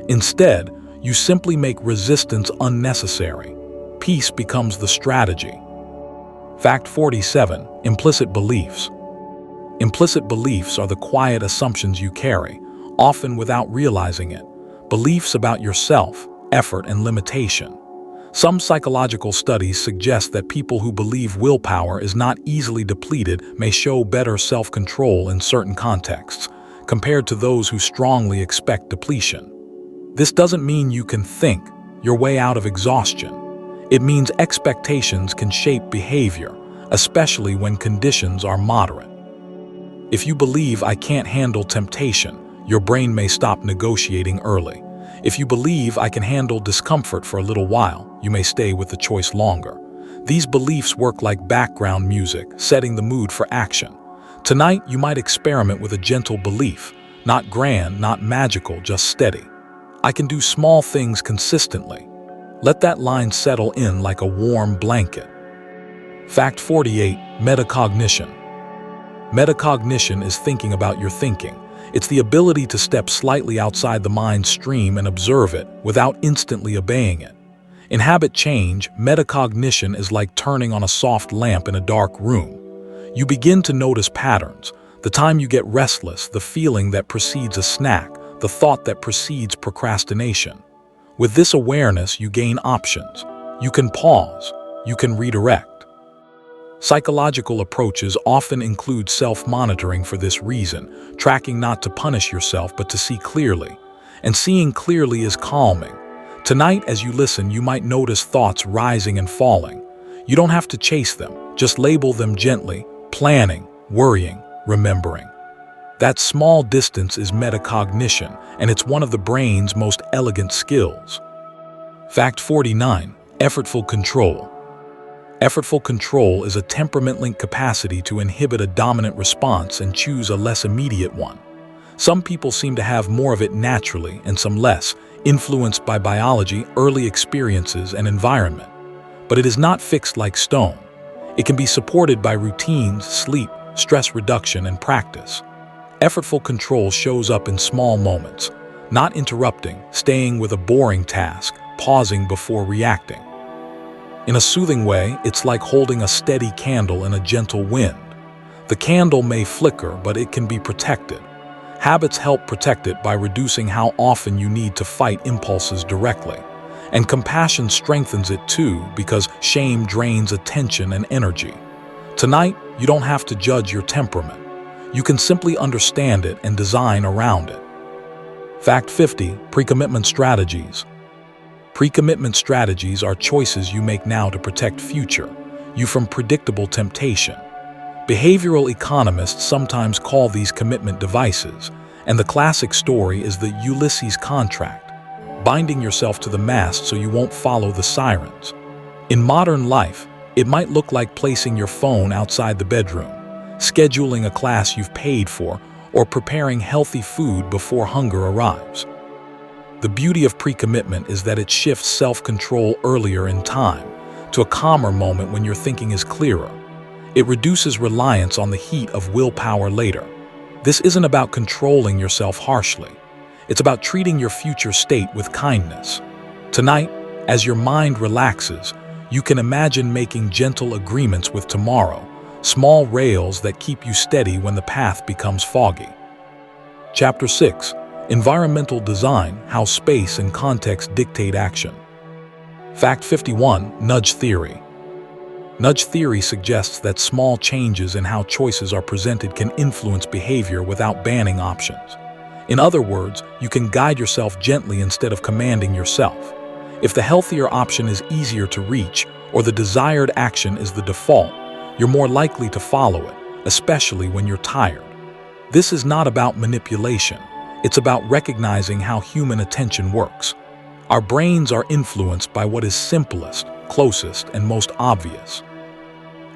Instead, you simply make resistance unnecessary. Peace becomes the strategy. Fact 47. Implicit beliefs. Implicit beliefs are the quiet assumptions you carry, often without realizing it. Beliefs about yourself, effort, and limitation. Some psychological studies suggest that people who believe willpower is not easily depleted may show better self-control in certain contexts, compared to those who strongly expect depletion. This doesn't mean you can think your way out of exhaustion. It means expectations can shape behavior, especially when conditions are moderate. If you believe I can't handle temptation, your brain may stop negotiating early. If you believe I can handle discomfort for a little while, you may stay with the choice longer. These beliefs work like background music, setting the mood for action. Tonight, you might experiment with a gentle belief, not grand, not magical, just steady. I can do small things consistently. Let that line settle in like a warm blanket. Fact 48, metacognition. Metacognition is thinking about your thinking. It's the ability to step slightly outside the mind's stream and observe it without instantly obeying it. In habit change, metacognition is like turning on a soft lamp in a dark room. You begin to notice patterns, the time you get restless, the feeling that precedes a snack, the thought that precedes procrastination. With this awareness, you gain options. You can pause. You can redirect. Psychological approaches often include self-monitoring for this reason, tracking not to punish yourself but to see clearly. And seeing clearly is calming. Tonight, as you listen, you might notice thoughts rising and falling. You don't have to chase them, just label them gently, planning, worrying, remembering. That small distance is metacognition, and it's one of the brain's most elegant skills. Fact 49, effortful control. Effortful control is a temperament-linked capacity to inhibit a dominant response and choose a less immediate one. Some people seem to have more of it naturally and some less, influenced by biology, early experiences, and environment. But it is not fixed like stone. It can be supported by routines, sleep, stress reduction, and practice. Effortful control shows up in small moments, not interrupting, staying with a boring task, pausing before reacting. In a soothing way, it's like holding a steady candle in a gentle wind. The candle may flicker, but it can be protected. Habits help protect it by reducing how often you need to fight impulses directly. And compassion strengthens it too, because shame drains attention and energy. Tonight, you don't have to judge your temperament. You can simply understand it and design around it. Fact 50, pre-commitment strategies. Pre-commitment strategies are choices you make now to protect future you from predictable temptation. Behavioral economists sometimes call these commitment devices, and the classic story is the Ulysses contract, binding yourself to the mast so you won't follow the sirens. In modern life, it might look like placing your phone outside the bedroom, scheduling a class you've paid for, or preparing healthy food before hunger arrives. The beauty of pre-commitment is that it shifts self-control earlier in time, to a calmer moment when your thinking is clearer. It reduces reliance on the heat of willpower later. This isn't about controlling yourself harshly. It's about treating your future state with kindness. Tonight, as your mind relaxes, you can imagine making gentle agreements with tomorrow, small rails that keep you steady when the path becomes foggy. Chapter 6. Environmental design, how space and context dictate action. Fact 51, nudge theory. Nudge theory suggests that small changes in how choices are presented can influence behavior without banning options. In other words, you can guide yourself gently instead of commanding yourself. If the healthier option is easier to reach, or the desired action is the default, you're more likely to follow it, especially when you're tired. This is not about manipulation. It's about recognizing how human attention works. Our brains are influenced by what is simplest, closest, and most obvious.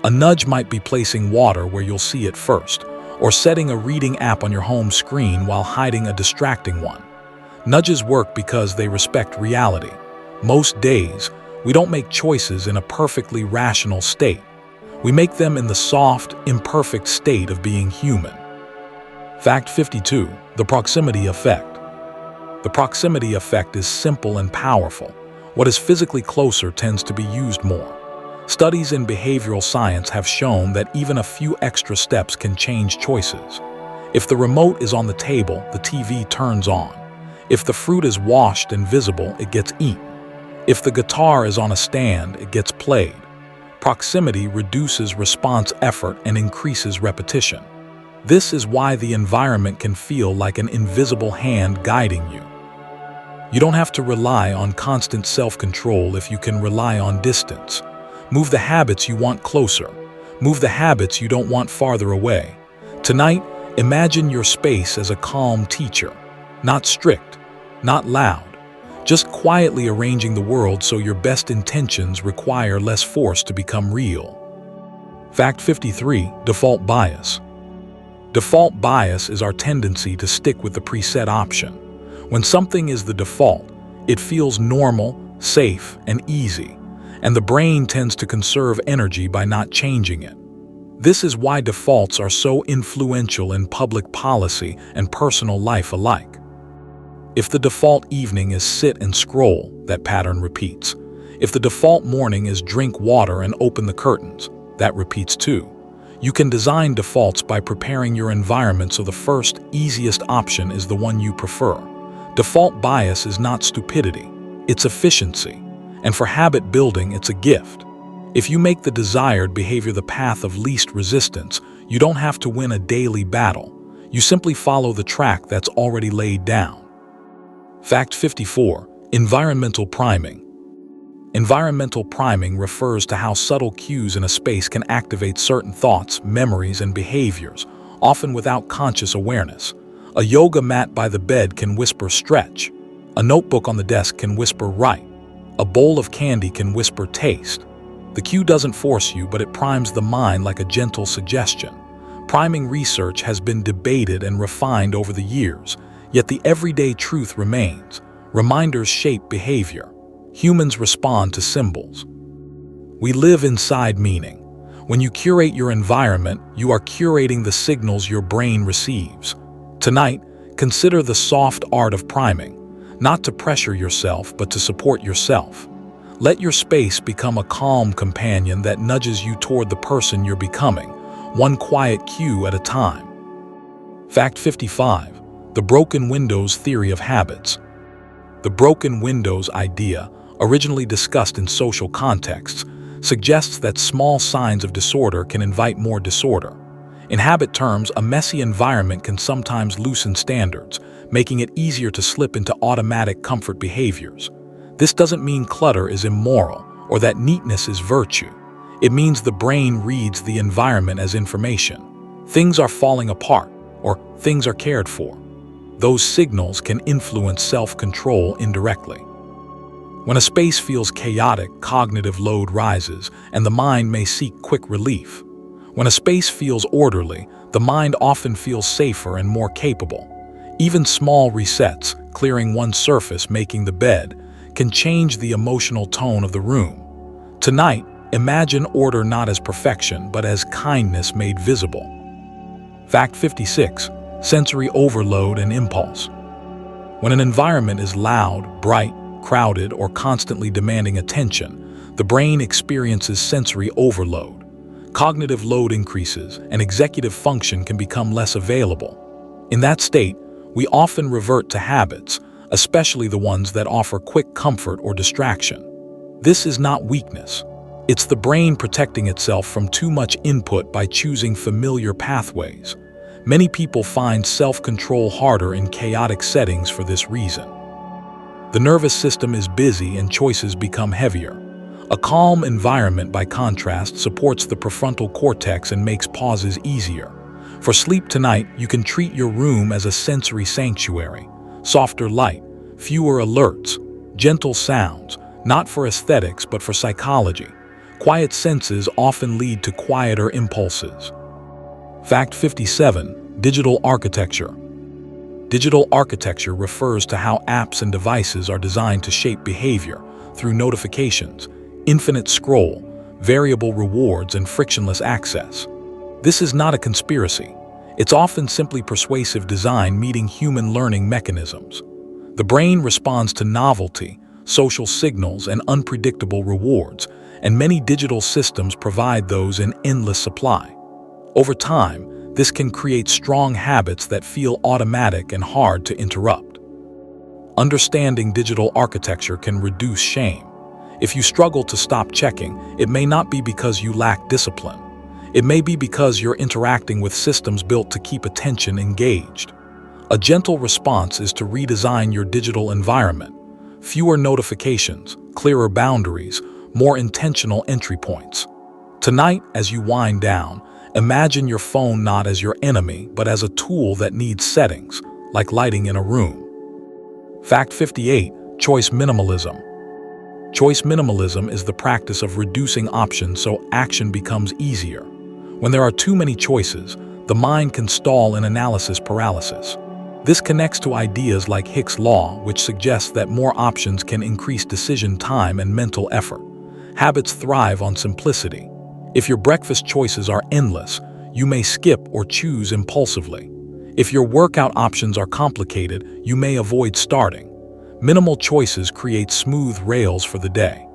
A nudge might be placing water where you'll see it first, or setting a reading app on your home screen while hiding a distracting one. Nudges work because they respect reality. Most days, we don't make choices in a perfectly rational state. We make them in the soft, imperfect state of being human. Fact 52, the proximity effect. The proximity effect is simple and powerful. What is physically closer tends to be used more. Studies in behavioral science have shown that even a few extra steps can change choices. If the remote is on the table, the TV turns on. If the fruit is washed and visible, it gets eaten. If the guitar is on a stand, it gets played. Proximity reduces response effort and increases repetition. This is why the environment can feel like an invisible hand guiding you. You don't have to rely on constant self-control if you can rely on distance. Move the habits you want closer. Move the habits you don't want farther away. Tonight, imagine your space as a calm teacher. Not strict, not loud, just quietly arranging the world so your best intentions require less force to become real. Fact 53. Default bias. Default bias is our tendency to stick with the preset option. When something is the default, it feels normal, safe, and easy, and the brain tends to conserve energy by not changing it. This is why defaults are so influential in public policy and personal life alike. If the default evening is sit and scroll, that pattern repeats. If the default morning is drink water and open the curtains, that repeats too. You can design defaults by preparing your environment so the first, easiest option is the one you prefer. Default bias is not stupidity, it's efficiency. And for habit building, it's a gift. If you make the desired behavior the path of least resistance, you don't have to win a daily battle. You simply follow the track that's already laid down. Fact 54. Environmental priming. Environmental priming refers to how subtle cues in a space can activate certain thoughts, memories, and behaviors, often without conscious awareness. A yoga mat by the bed can whisper stretch. A notebook on the desk can whisper write. A bowl of candy can whisper taste. The cue doesn't force you, but it primes the mind like a gentle suggestion. Priming research has been debated and refined over the years, yet the everyday truth remains. Reminders shape behavior. Humans respond to symbols. We live inside meaning. When you curate your environment, you are curating the signals your brain receives. Tonight, consider the soft art of priming, not to pressure yourself, but to support yourself. Let your space become a calm companion that nudges you toward the person you're becoming, one quiet cue at a time. Fact 55. The broken windows theory of habits. The broken windows idea, originally discussed in social contexts, suggests that small signs of disorder can invite more disorder. In habit terms, a messy environment can sometimes loosen standards, making it easier to slip into automatic comfort behaviors. This doesn't mean clutter is immoral or that neatness is virtue. It means the brain reads the environment as information. Things are falling apart, or things are cared for. Those signals can influence self-control indirectly. When a space feels chaotic, cognitive load rises, and the mind may seek quick relief. When a space feels orderly, the mind often feels safer and more capable. Even small resets, clearing one surface, making the bed, can change the emotional tone of the room. Tonight, imagine order not as perfection, but as kindness made visible. Fact 56. Sensory overload and impulse. When an environment is loud, bright, crowded, or constantly demanding attention, the brain experiences sensory overload. Cognitive load increases, and executive function can become less available. In that state, we often revert to habits, especially the ones that offer quick comfort or distraction. This is not weakness. It's the brain protecting itself from too much input by choosing familiar pathways. Many people find self-control harder in chaotic settings for this reason. The nervous system is busy and choices become heavier. A calm environment, by contrast, supports the prefrontal cortex and makes pauses easier. For sleep tonight, you can treat your room as a sensory sanctuary. Softer light, fewer alerts, gentle sounds, not for aesthetics but for psychology. Quiet senses often lead to quieter impulses. Fact 57. Digital architecture. Digital architecture refers to how apps and devices are designed to shape behavior through notifications, infinite scroll, variable rewards, and frictionless access. This is not a conspiracy. It's often simply persuasive design meeting human learning mechanisms. The brain responds to novelty, social signals, and unpredictable rewards, and many digital systems provide those in endless supply. Over time, this can create strong habits that feel automatic and hard to interrupt. Understanding digital architecture can reduce shame. If you struggle to stop checking, it may not be because you lack discipline. It may be because you're interacting with systems built to keep attention engaged. A gentle response is to redesign your digital environment. Fewer notifications, clearer boundaries, more intentional entry points. Tonight, as you wind down, imagine your phone not as your enemy, but as a tool that needs settings, like lighting in a room. Fact 58. Choice minimalism. Choice minimalism is the practice of reducing options so action becomes easier. When there are too many choices, the mind can stall in analysis paralysis. This connects to ideas like Hick's law, which suggests that more options can increase decision time and mental effort. Habits thrive on simplicity. If your breakfast choices are endless, you may skip or choose impulsively. If your workout options are complicated, you may avoid starting. Minimal choices create smooth rails for the day.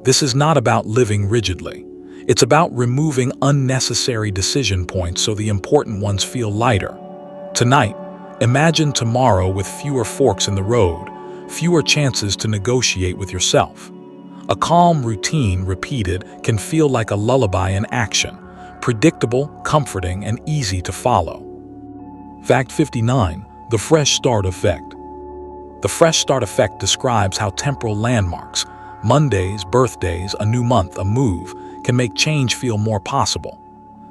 This is not about living rigidly. It's about removing unnecessary decision points so the important ones feel lighter. Tonight, imagine tomorrow with fewer forks in the road, fewer chances to negotiate with yourself. A calm routine repeated can feel like a lullaby in action, predictable, comforting, and easy to follow. Fact 59. The fresh start effect. The fresh start effect describes how temporal landmarks, Mondays, birthdays, a new month, a move, can make change feel more possible.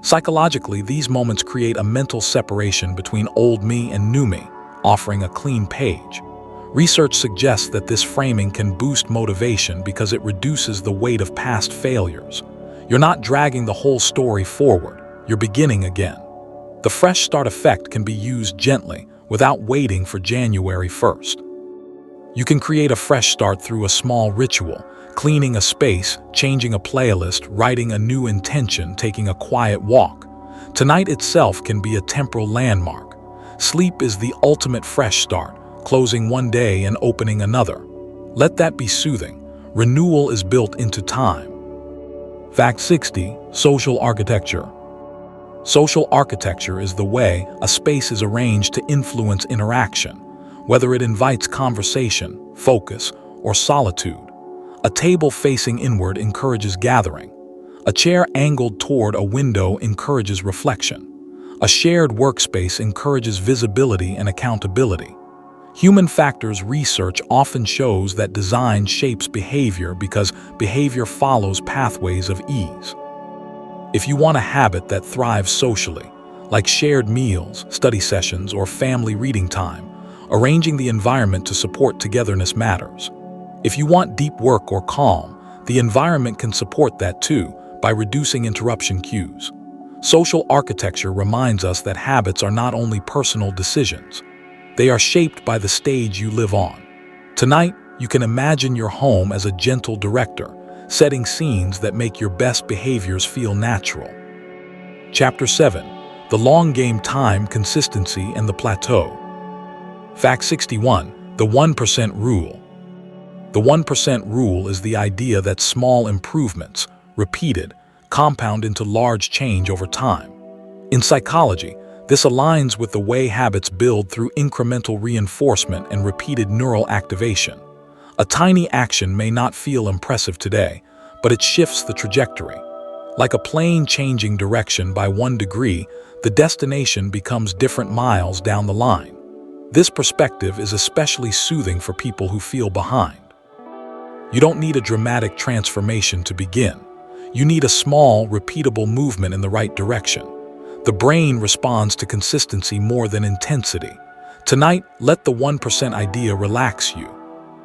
Psychologically, these moments create a mental separation between old me and new me, offering a clean page. Research suggests that this framing can boost motivation because it reduces the weight of past failures. You're not dragging the whole story forward, you're beginning again. The fresh start effect can be used gently, without waiting for January 1st. You can create a fresh start through a small ritual, cleaning a space, changing a playlist, writing a new intention, taking a quiet walk. Tonight itself can be a temporal landmark. Sleep is the ultimate fresh start, closing one day and opening another. Let that be soothing. Renewal is built into time. Fact 60. Social architecture. Social architecture is the way a space is arranged to influence interaction, whether it invites conversation, focus, or solitude. A table facing inward encourages gathering. A chair angled toward a window encourages reflection. A shared workspace encourages visibility and accountability. Human factors research often shows that design shapes behavior because behavior follows pathways of ease. If you want a habit that thrives socially, like shared meals, study sessions, or family reading time, arranging the environment to support togetherness matters. If you want deep work or calm, the environment can support that too by reducing interruption cues. Social architecture reminds us that habits are not only personal decisions. They are shaped by the stage you live on. Tonight, you can imagine your home as a gentle director, setting scenes that make your best behaviors feel natural. Chapter 7. The long game: time, consistency, and the plateau. Fact 61. The 1% rule. The 1% rule is the idea that small improvements, repeated, compound into large change over time. In psychology, this aligns with the way habits build through incremental reinforcement and repeated neural activation. A tiny action may not feel impressive today, but it shifts the trajectory. Like a plane changing direction by 1 degree, the destination becomes different miles down the line. This perspective is especially soothing for people who feel behind. You don't need a dramatic transformation to begin. You need a small, repeatable movement in the right direction. The brain responds to consistency more than intensity. Tonight, let the 1% idea relax you.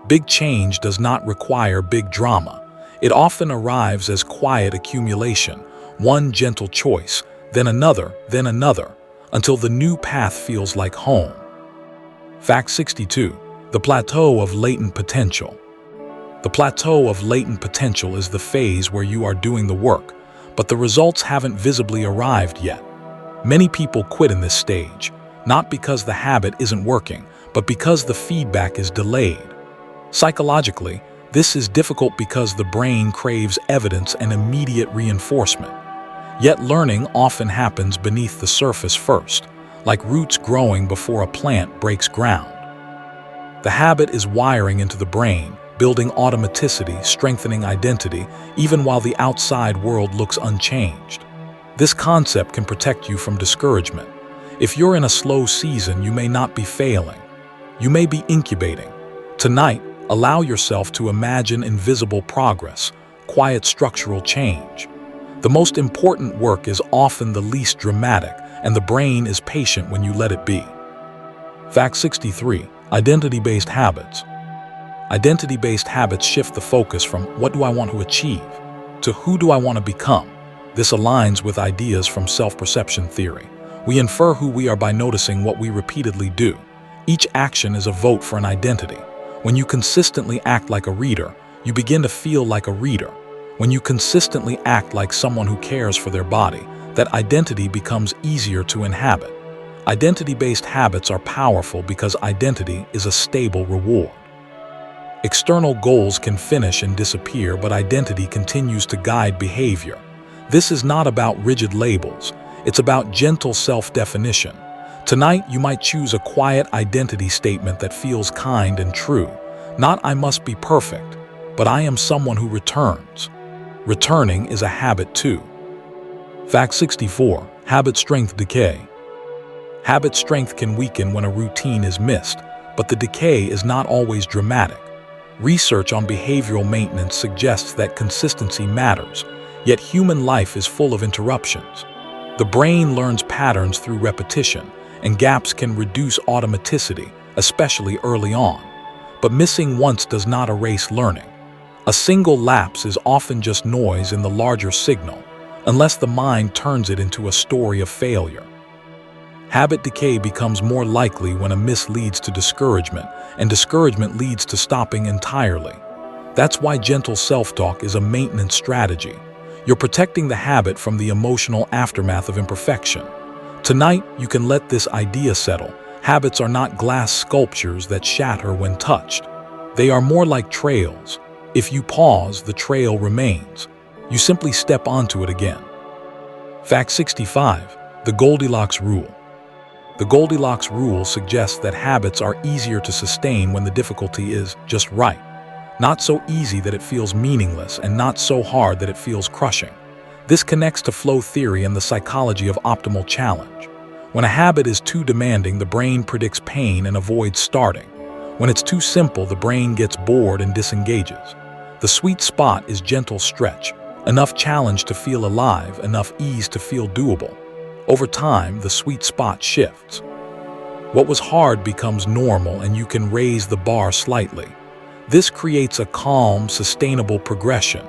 Big change does not require big drama. It often arrives as quiet accumulation, one gentle choice, then another, until the new path feels like home. Fact 62. The plateau of latent potential. The plateau of latent potential is the phase where you are doing the work, but the results haven't visibly arrived yet. Many people quit in this stage, not because the habit isn't working, but because the feedback is delayed. Psychologically, this is difficult because the brain craves evidence and immediate reinforcement. Yet learning often happens beneath the surface first, like roots growing before a plant breaks ground. The habit is wiring into the brain, building automaticity, strengthening identity, even while the outside world looks unchanged. This concept can protect you from discouragement. If you're in a slow season, you may not be failing. You may be incubating. Tonight, allow yourself to imagine invisible progress, quiet structural change. The most important work is often the least dramatic, and the brain is patient when you let it be. Fact 63. Identity-based habits. Identity-based habits shift the focus from what do I want to achieve to who do I want to become. This aligns with ideas from self-perception theory. We infer who we are by noticing what we repeatedly do. Each action is a vote for an identity. When you consistently act like a reader, you begin to feel like a reader. When you consistently act like someone who cares for their body, that identity becomes easier to inhabit. Identity-based habits are powerful because identity is a stable reward. External goals can finish and disappear, but identity continues to guide behavior. This is not about rigid labels. It's about gentle self-definition. Tonight, you might choose a quiet identity statement that feels kind and true. Not "I must be perfect," but "I am someone who returns." Returning is a habit too. Fact 64. Habit strength decay. Habit strength can weaken when a routine is missed, but the decay is not always dramatic. Research on behavioral maintenance suggests that consistency matters, yet human life is full of interruptions. The brain learns patterns through repetition, and gaps can reduce automaticity, especially early on. But missing once does not erase learning. A single lapse is often just noise in the larger signal, unless the mind turns it into a story of failure. Habit decay becomes more likely when a miss leads to discouragement, and discouragement leads to stopping entirely. That's why gentle self-talk is a maintenance strategy. You're protecting the habit from the emotional aftermath of imperfection. Tonight, you can let this idea settle. Habits are not glass sculptures that shatter when touched. They are more like trails. If you pause, the trail remains. You simply step onto it again. Fact 65. The Goldilocks Rule. The Goldilocks Rule suggests that habits are easier to sustain when the difficulty is just right. Not so easy that it feels meaningless, and not so hard that it feels crushing. This connects to flow theory and the psychology of optimal challenge. When a habit is too demanding, the brain predicts pain and avoids starting. When it's too simple, the brain gets bored and disengages. The sweet spot is gentle stretch, enough challenge to feel alive, enough ease to feel doable. Over time, the sweet spot shifts. What was hard becomes normal, and you can raise the bar slightly. This creates a calm, sustainable progression.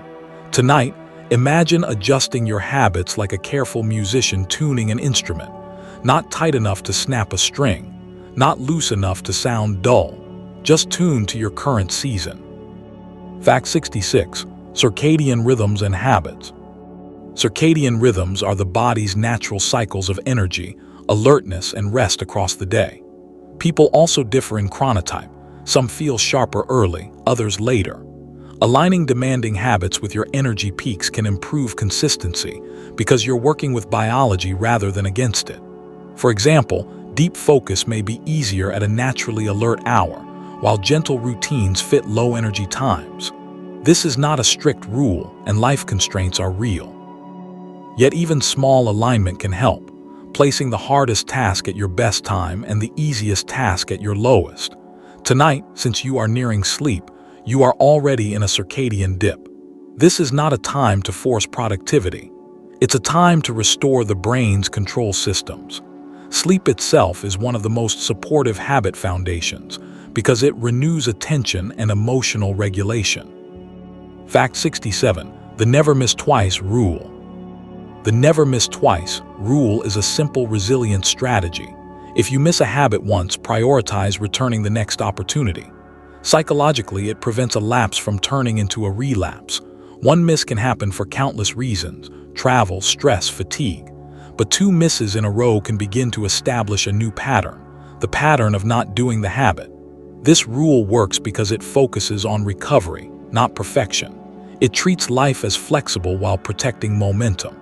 Tonight, imagine adjusting your habits like a careful musician tuning an instrument. Not tight enough to snap a string, not loose enough to sound dull, just tuned to your current season. Fact 66. Circadian rhythms and habits. Circadian rhythms are the body's natural cycles of energy, alertness, and rest across the day. People also differ in chronotype. Some feel sharper early, others later. Aligning demanding habits with your energy peaks can improve consistency because you're working with biology rather than against it. For example, deep focus may be easier at a naturally alert hour, while gentle routines fit low-energy times. This is not a strict rule, and life constraints are real. Yet even small alignment can help, placing the hardest task at your best time and the easiest task at your lowest. Tonight, since you are nearing sleep, you are already in a circadian dip. This is not a time to force productivity. It's a time to restore the brain's control systems. Sleep itself is one of the most supportive habit foundations because it renews attention and emotional regulation. Fact 67. The Never Miss Twice Rule. The never miss twice rule is a simple resilience strategy. If you miss a habit once, prioritize returning the next opportunity. Psychologically, it prevents a lapse from turning into a relapse. One miss can happen for countless reasons: travel, stress, fatigue. But two misses in a row can begin to establish a new pattern, the pattern of not doing the habit. This rule works because it focuses on recovery, not perfection. It treats life as flexible while protecting momentum.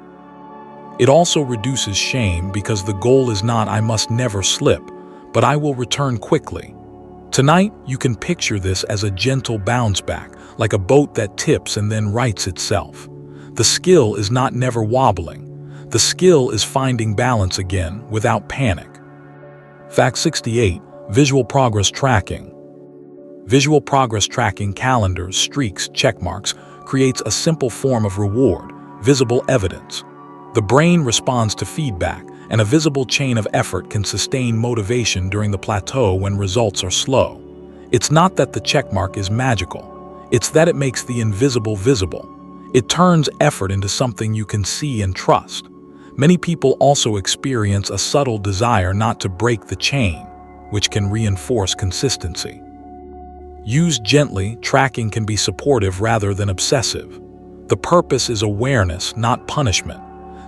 It also reduces shame because the goal is not "I must never slip," but "I will return quickly." Tonight, you can picture this as a gentle bounce back, like a boat that tips and then rights itself. The skill is not never wobbling. The skill is finding balance again without panic. Fact 68. Visual progress tracking. Visual progress tracking, calendars, streaks, checkmarks, creates a simple form of reward. Visible evidence. The brain responds to feedback, and a visible chain of effort can sustain motivation during the plateau when results are slow. It's not that the checkmark is magical. It's that it makes the invisible visible. It turns effort into something you can see and trust. Many people also experience a subtle desire not to break the chain, which can reinforce consistency. Used gently, tracking can be supportive rather than obsessive. The purpose is awareness, not punishment.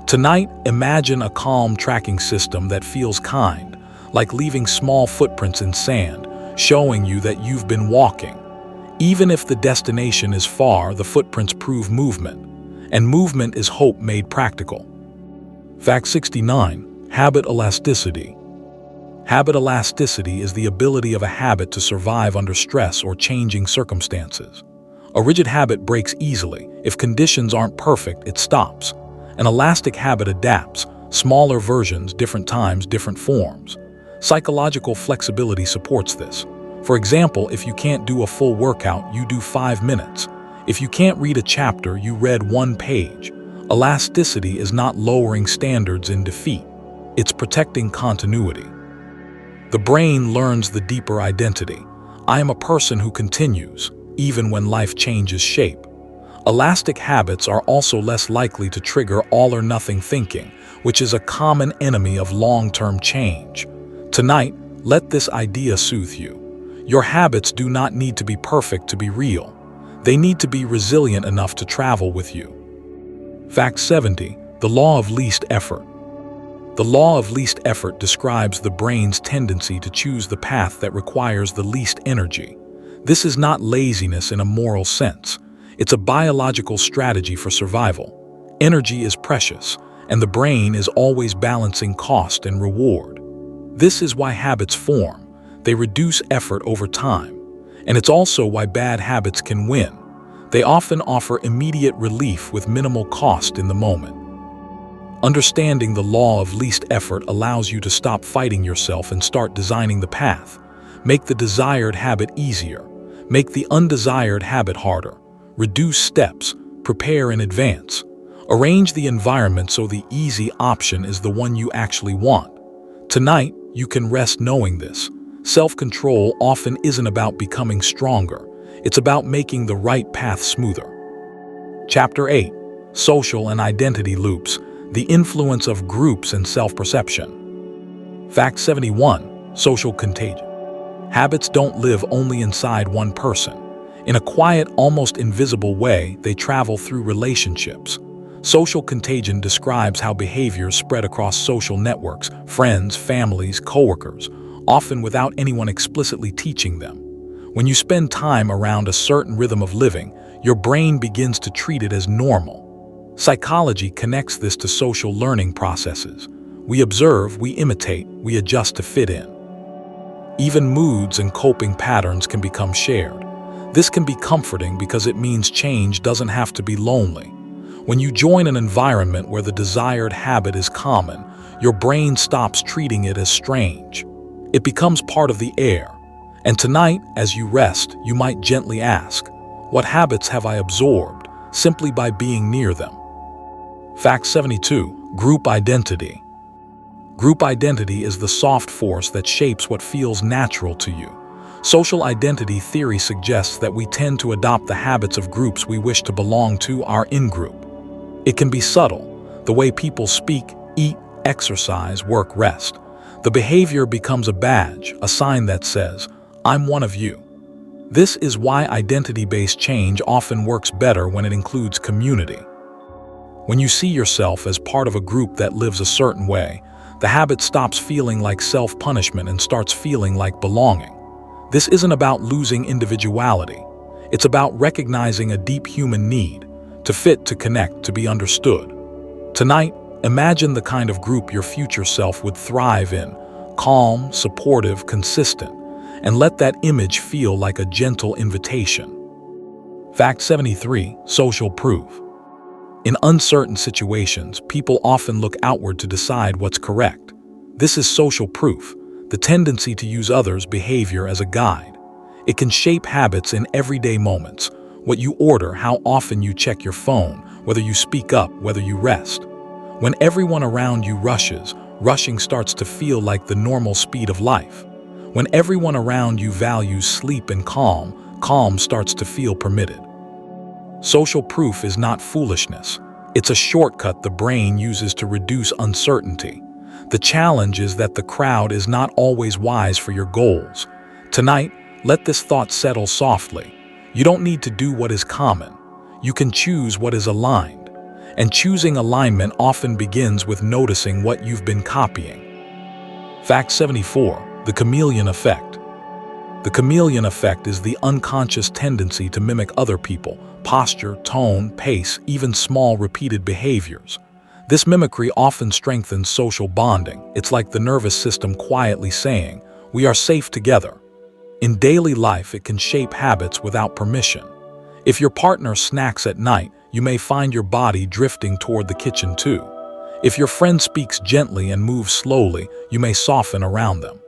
Tonight, imagine a calm tracking system that feels kind, like leaving small footprints in sand, showing you that you've been walking. Even if the destination is far, the footprints prove movement, and movement is hope made practical. Fact 69. Habit elasticity. Habit elasticity is the ability of a habit to survive under stress or changing circumstances. A rigid habit breaks easily. If conditions aren't perfect, it stops. An elastic habit adapts, smaller versions, different times, different forms. Psychological flexibility supports this. For example, if you can't do a full workout, you do 5 minutes. If you can't read a chapter, you read 1 page. Elasticity is not lowering standards in defeat. It's protecting continuity. The brain learns the deeper identity. I am a person who continues, even when life changes shape. Elastic habits are also less likely to trigger all-or-nothing thinking, which is a common enemy of long-term change. Tonight, let this idea soothe you. Your habits do not need to be perfect to be real. They need to be resilient enough to travel with you. Fact 70. The law of least effort. The law of least effort describes the brain's tendency to choose the path that requires the least energy. This is not laziness in a moral sense. It's a biological strategy for survival. Energy is precious, and the brain is always balancing cost and reward. This is why habits form. They reduce effort over time. And it's also why bad habits can win. They often offer immediate relief with minimal cost in the moment. Understanding the law of least effort allows you to stop fighting yourself and start designing the path. Make the desired habit easier. Make the undesired habit harder. Reduce steps. Prepare in advance. Arrange the environment so the easy option is the one you actually want. Tonight, you can rest knowing this. Self-control often isn't about becoming stronger. It's about making the right path smoother. Chapter 8. Social and Identity Loops. The Influence of Groups and Self-Perception. Fact 71. Social contagion. Habits don't live only inside one person. In a quiet, almost invisible way, they travel through relationships. Social contagion describes how behaviors spread across social networks, friends, families, coworkers, often without anyone explicitly teaching them. When you spend time around a certain rhythm of living, your brain begins to treat it as normal. Psychology connects this to social learning processes. We observe, we imitate, we adjust to fit in. Even moods and coping patterns can become shared. This can be comforting because it means change doesn't have to be lonely. When you join an environment where the desired habit is common, your brain stops treating it as strange. It becomes part of the air. And tonight, as you rest, you might gently ask, what habits have I absorbed simply by being near them? Fact 72. Group identity. Group identity is the soft force that shapes what feels natural to you. Social identity theory suggests that we tend to adopt the habits of groups we wish to belong to our in-group. It can be subtle, the way people speak, eat, exercise, work, rest. The behavior becomes a badge, a sign that says, I'm one of you. This is why identity-based change often works better when it includes community. When you see yourself as part of a group that lives a certain way, the habit stops feeling like self-punishment and starts feeling like belonging. This isn't about losing individuality. It's about recognizing a deep human need, to fit, to connect, to be understood. Tonight, imagine the kind of group your future self would thrive in, calm, supportive, consistent, and let that image feel like a gentle invitation. Fact 73. Social proof. In uncertain situations, people often look outward to decide what's correct. This is social proof, the tendency to use others' behavior as a guide. It can shape habits in everyday moments, what you order, how often you check your phone, whether you speak up, whether you rest. When everyone around you rushes, rushing starts to feel like the normal speed of life. When everyone around you values sleep and calm, calm starts to feel permitted. Social proof is not foolishness. It's a shortcut the brain uses to reduce uncertainty. The challenge is that the crowd is not always wise for your goals. Tonight, let this thought settle softly. You don't need to do what is common. You can choose what is aligned. And choosing alignment often begins with noticing what you've been copying. Fact 74. The chameleon effect. The chameleon effect is the unconscious tendency to mimic other people, posture, tone, pace, even small repeated behaviors. This mimicry often strengthens social bonding. It's like the nervous system quietly saying, "We are safe together." In daily life, it can shape habits without permission. If your partner snacks at night, you may find your body drifting toward the kitchen too. If your friend speaks gently and moves slowly, you may soften around them.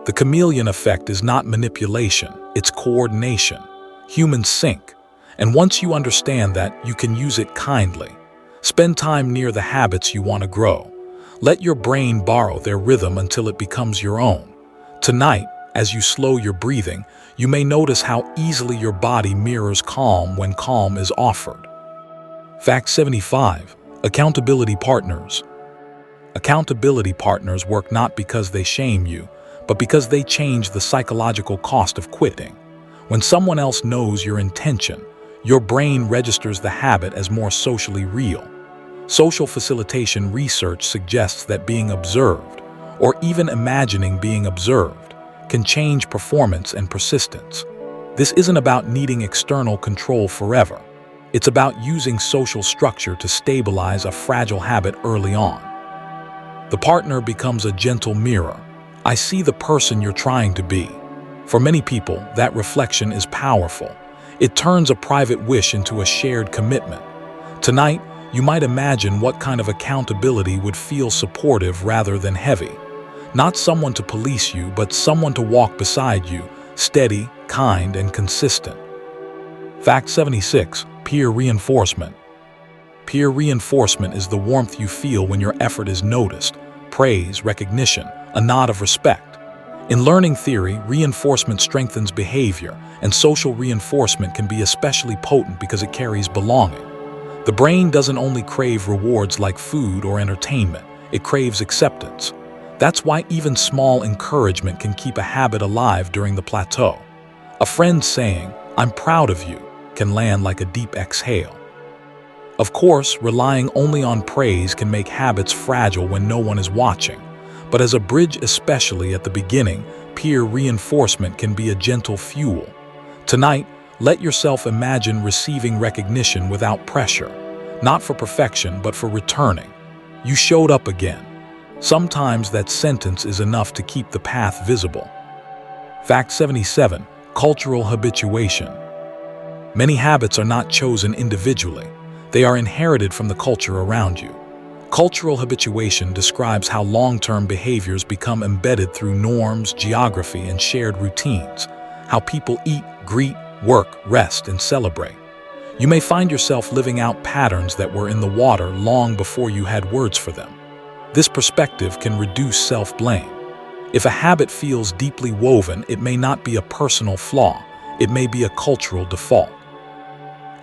The chameleon effect is not manipulation, it's coordination. Humans sync. And once you understand that, you can use it kindly. Spend time near the habits you want to grow. Let your brain borrow their rhythm until it becomes your own. Tonight, as you slow your breathing, you may notice how easily your body mirrors calm when calm is offered. Fact 75. Accountability partners. Accountability partners work not because they shame you, but because they change the psychological cost of quitting. When someone else knows your intention, your brain registers the habit as more socially real. Social facilitation research suggests that being observed, or even imagining being observed, can change performance and persistence. This isn't about needing external control forever. It's about using social structure to stabilize a fragile habit early on. The partner becomes a gentle mirror. I see the person you're trying to be. For many people, that reflection is powerful. It turns a private wish into a shared commitment. Tonight, you might imagine what kind of accountability would feel supportive rather than heavy. Not someone to police you, but someone to walk beside you, steady, kind, and consistent. Fact 76. Peer reinforcement. Peer reinforcement is the warmth you feel when your effort is noticed, praise, recognition, a nod of respect. In learning theory, reinforcement strengthens behavior, and social reinforcement can be especially potent because it carries belonging. The brain doesn't only crave rewards like food or entertainment, it craves acceptance. That's why even small encouragement can keep a habit alive during the plateau. A friend saying, "I'm proud of you," can land like a deep exhale. Of course, relying only on praise can make habits fragile when no one is watching. But as a bridge, especially at the beginning, peer reinforcement can be a gentle fuel. Tonight, let yourself imagine receiving recognition without pressure, not for perfection, but for returning. You showed up again. Sometimes that sentence is enough to keep the path visible. Fact 77. Cultural habituation. Many habits are not chosen individually. They are inherited from the culture around you. Cultural habituation describes how long-term behaviors become embedded through norms, geography, and shared routines, how people eat, greet, work, rest, and celebrate. You may find yourself living out patterns that were in the water long before you had words for them. This perspective can reduce self-blame. If a habit feels deeply woven, it may not be a personal flaw, it may be a cultural default.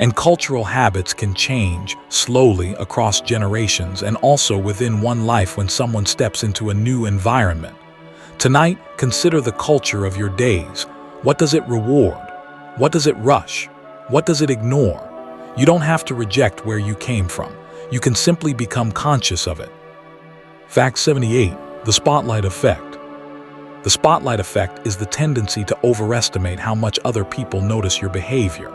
And cultural habits can change slowly across generations and also within one life when someone steps into a new environment. Tonight, consider the culture of your days. What does it reward? What does it rush? What does it ignore? You don't have to reject where you came from. You can simply become conscious of it. Fact 78. The spotlight effect. The spotlight effect is the tendency to overestimate how much other people notice your behavior.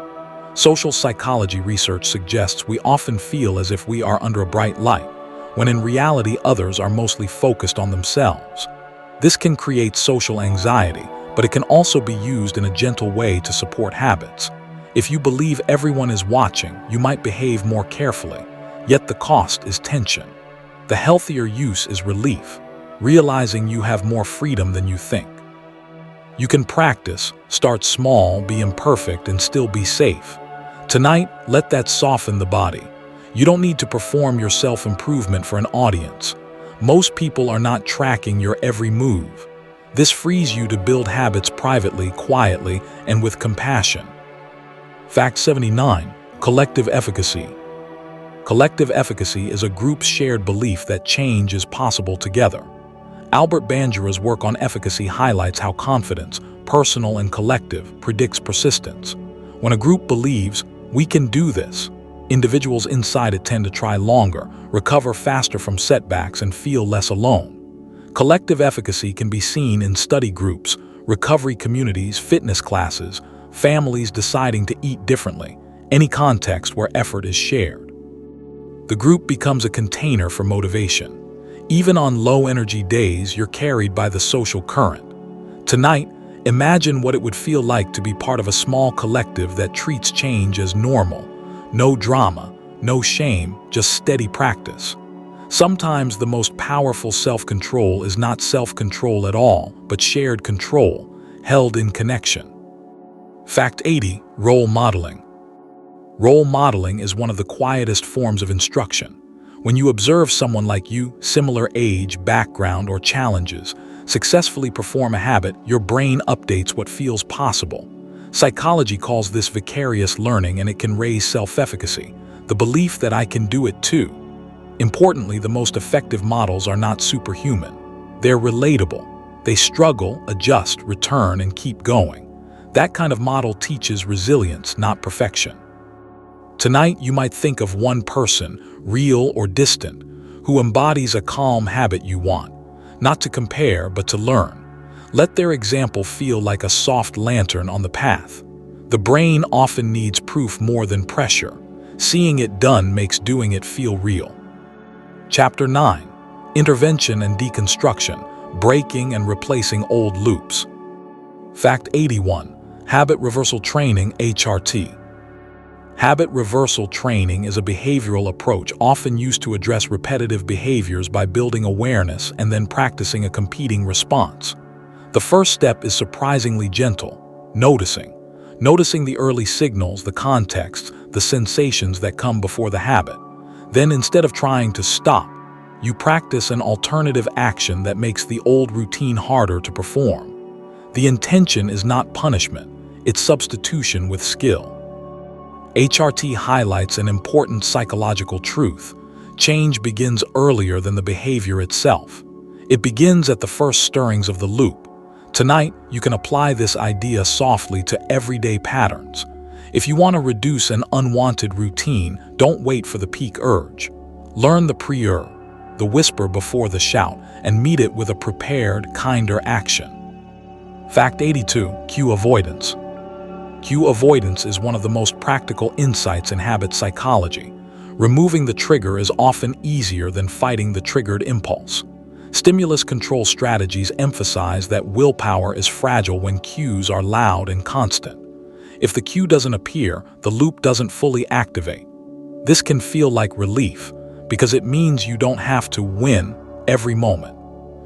Social psychology research suggests we often feel as if we are under a bright light, when in reality others are mostly focused on themselves. This can create social anxiety, but it can also be used in a gentle way to support habits. If you believe everyone is watching, you might behave more carefully, yet the cost is tension. The healthier use is relief, realizing you have more freedom than you think. You can practice, start small, be imperfect, and still be safe. Tonight, let that soften the body. You don't need to perform your self-improvement for an audience. Most people are not tracking your every move. This frees you to build habits privately, quietly, and with compassion. Fact 79. Collective efficacy. Collective efficacy is a group's shared belief that change is possible together. Albert Bandura's work on efficacy highlights how confidence, personal and collective, predicts persistence. When a group believes, "We can do this," individuals inside it tend to try longer, recover faster from setbacks, and feel less alone. Collective efficacy can be seen in study groups, recovery communities, fitness classes, families deciding to eat differently, any context where effort is shared. The group becomes a container for motivation. Even on low-energy days, you're carried by the social current. Tonight, imagine what it would feel like to be part of a small collective that treats change as normal. No drama, no shame, just steady practice. Sometimes the most powerful self-control is not self-control at all, but shared control, held in connection. Fact 80. Role modeling. Role modeling is one of the quietest forms of instruction. When you observe someone like you, similar age, background, or challenges, successfully perform a habit, your brain updates what feels possible. Psychology calls this vicarious learning, and it can raise self-efficacy, the belief that I can do it too. Importantly, the most effective models are not superhuman. They're relatable. They struggle, adjust, return, and keep going. That kind of model teaches resilience, not perfection. Tonight, you might think of one person, real or distant, who embodies a calm habit you want, not to compare, but to learn. Let their example feel like a soft lantern on the path. The brain often needs proof more than pressure. Seeing it done makes doing it feel real. Chapter 9. Intervention and deconstruction, breaking and replacing old loops. Fact 81. Habit reversal training, HRT. Habit reversal training is a behavioral approach often used to address repetitive behaviors by building awareness and then practicing a competing response. The first step is surprisingly gentle, noticing. Noticing the early signals, the context, the sensations that come before the habit. Then, instead of trying to stop, you practice an alternative action that makes the old routine harder to perform. The intention is not punishment, it's substitution with skill. HRT highlights an important psychological truth. Change begins earlier than the behavior itself. It begins at the first stirrings of the loop. Tonight, you can apply this idea softly to everyday patterns. If you want to reduce an unwanted routine, don't wait for the peak urge. Learn the pre-urge, the whisper before the shout, and meet it with a prepared, kinder action. Fact 82. Cue avoidance. Cue avoidance is one of the most practical insights in habit psychology. Removing the trigger is often easier than fighting the triggered impulse. Stimulus control strategies emphasize that willpower is fragile when cues are loud and constant. If the cue doesn't appear, the loop doesn't fully activate. This can feel like relief, because it means you don't have to win every moment.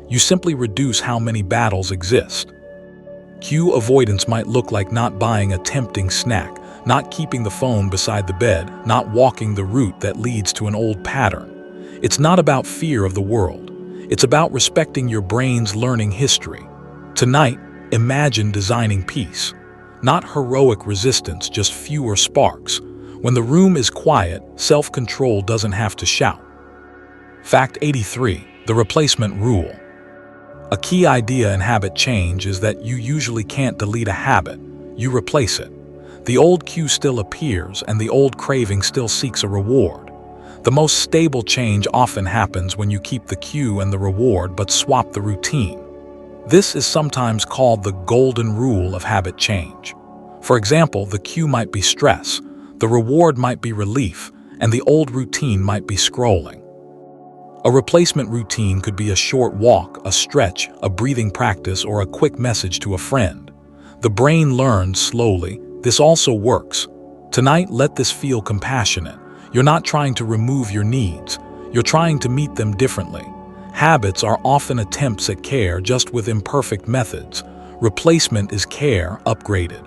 You simply reduce how many battles exist. Cue avoidance might look like not buying a tempting snack, not keeping the phone beside the bed, not walking the route that leads to an old pattern. It's not about fear of the world. It's about respecting your brain's learning history. Tonight, imagine designing peace. Not heroic resistance, just fewer sparks. When the room is quiet, self-control doesn't have to shout. Fact 83. The replacement rule. A key idea in habit change is that you usually can't delete a habit, you replace it. The old cue still appears, and the old craving still seeks a reward. The most stable change often happens when you keep the cue and the reward but swap the routine. This is sometimes called the golden rule of habit change. For example, the cue might be stress, the reward might be relief, and the old routine might be scrolling. A replacement routine could be a short walk, a stretch, a breathing practice, or a quick message to a friend. The brain learns slowly. This also works. Tonight, let this feel compassionate. You're not trying to remove your needs. You're trying to meet them differently. Habits are often attempts at care, just with imperfect methods. Replacement is care upgraded.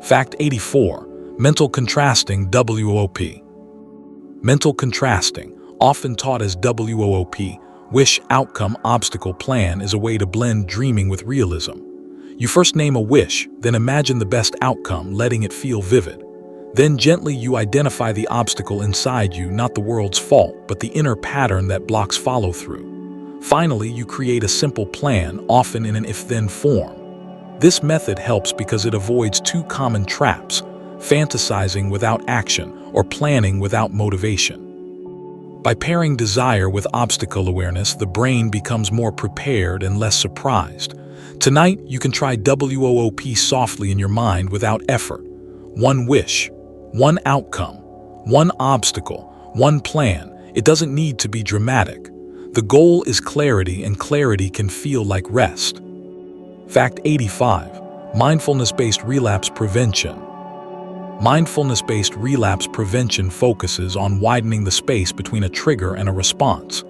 Fact 84. Mental contrasting WOP. Mental contrasting, often taught as WOP, wish, outcome, obstacle, plan, is a way to blend dreaming with realism. You first name a wish, then imagine the best outcome, letting it feel vivid. Then gently you identify the obstacle inside you, not the world's fault, but the inner pattern that blocks follow-through. Finally, you create a simple plan, often in an if-then form. This method helps because it avoids two common traps: fantasizing without action or planning without motivation. By pairing desire with obstacle awareness, the brain becomes more prepared and less surprised. Tonight, you can try WOP softly in your mind without effort. One wish, one outcome, one obstacle, one plan. It doesn't need to be dramatic. The goal is clarity, and clarity can feel like rest. Fact 85. Mindfulness-based relapse prevention. Mindfulness-based relapse prevention focuses on widening the space between a trigger and a response.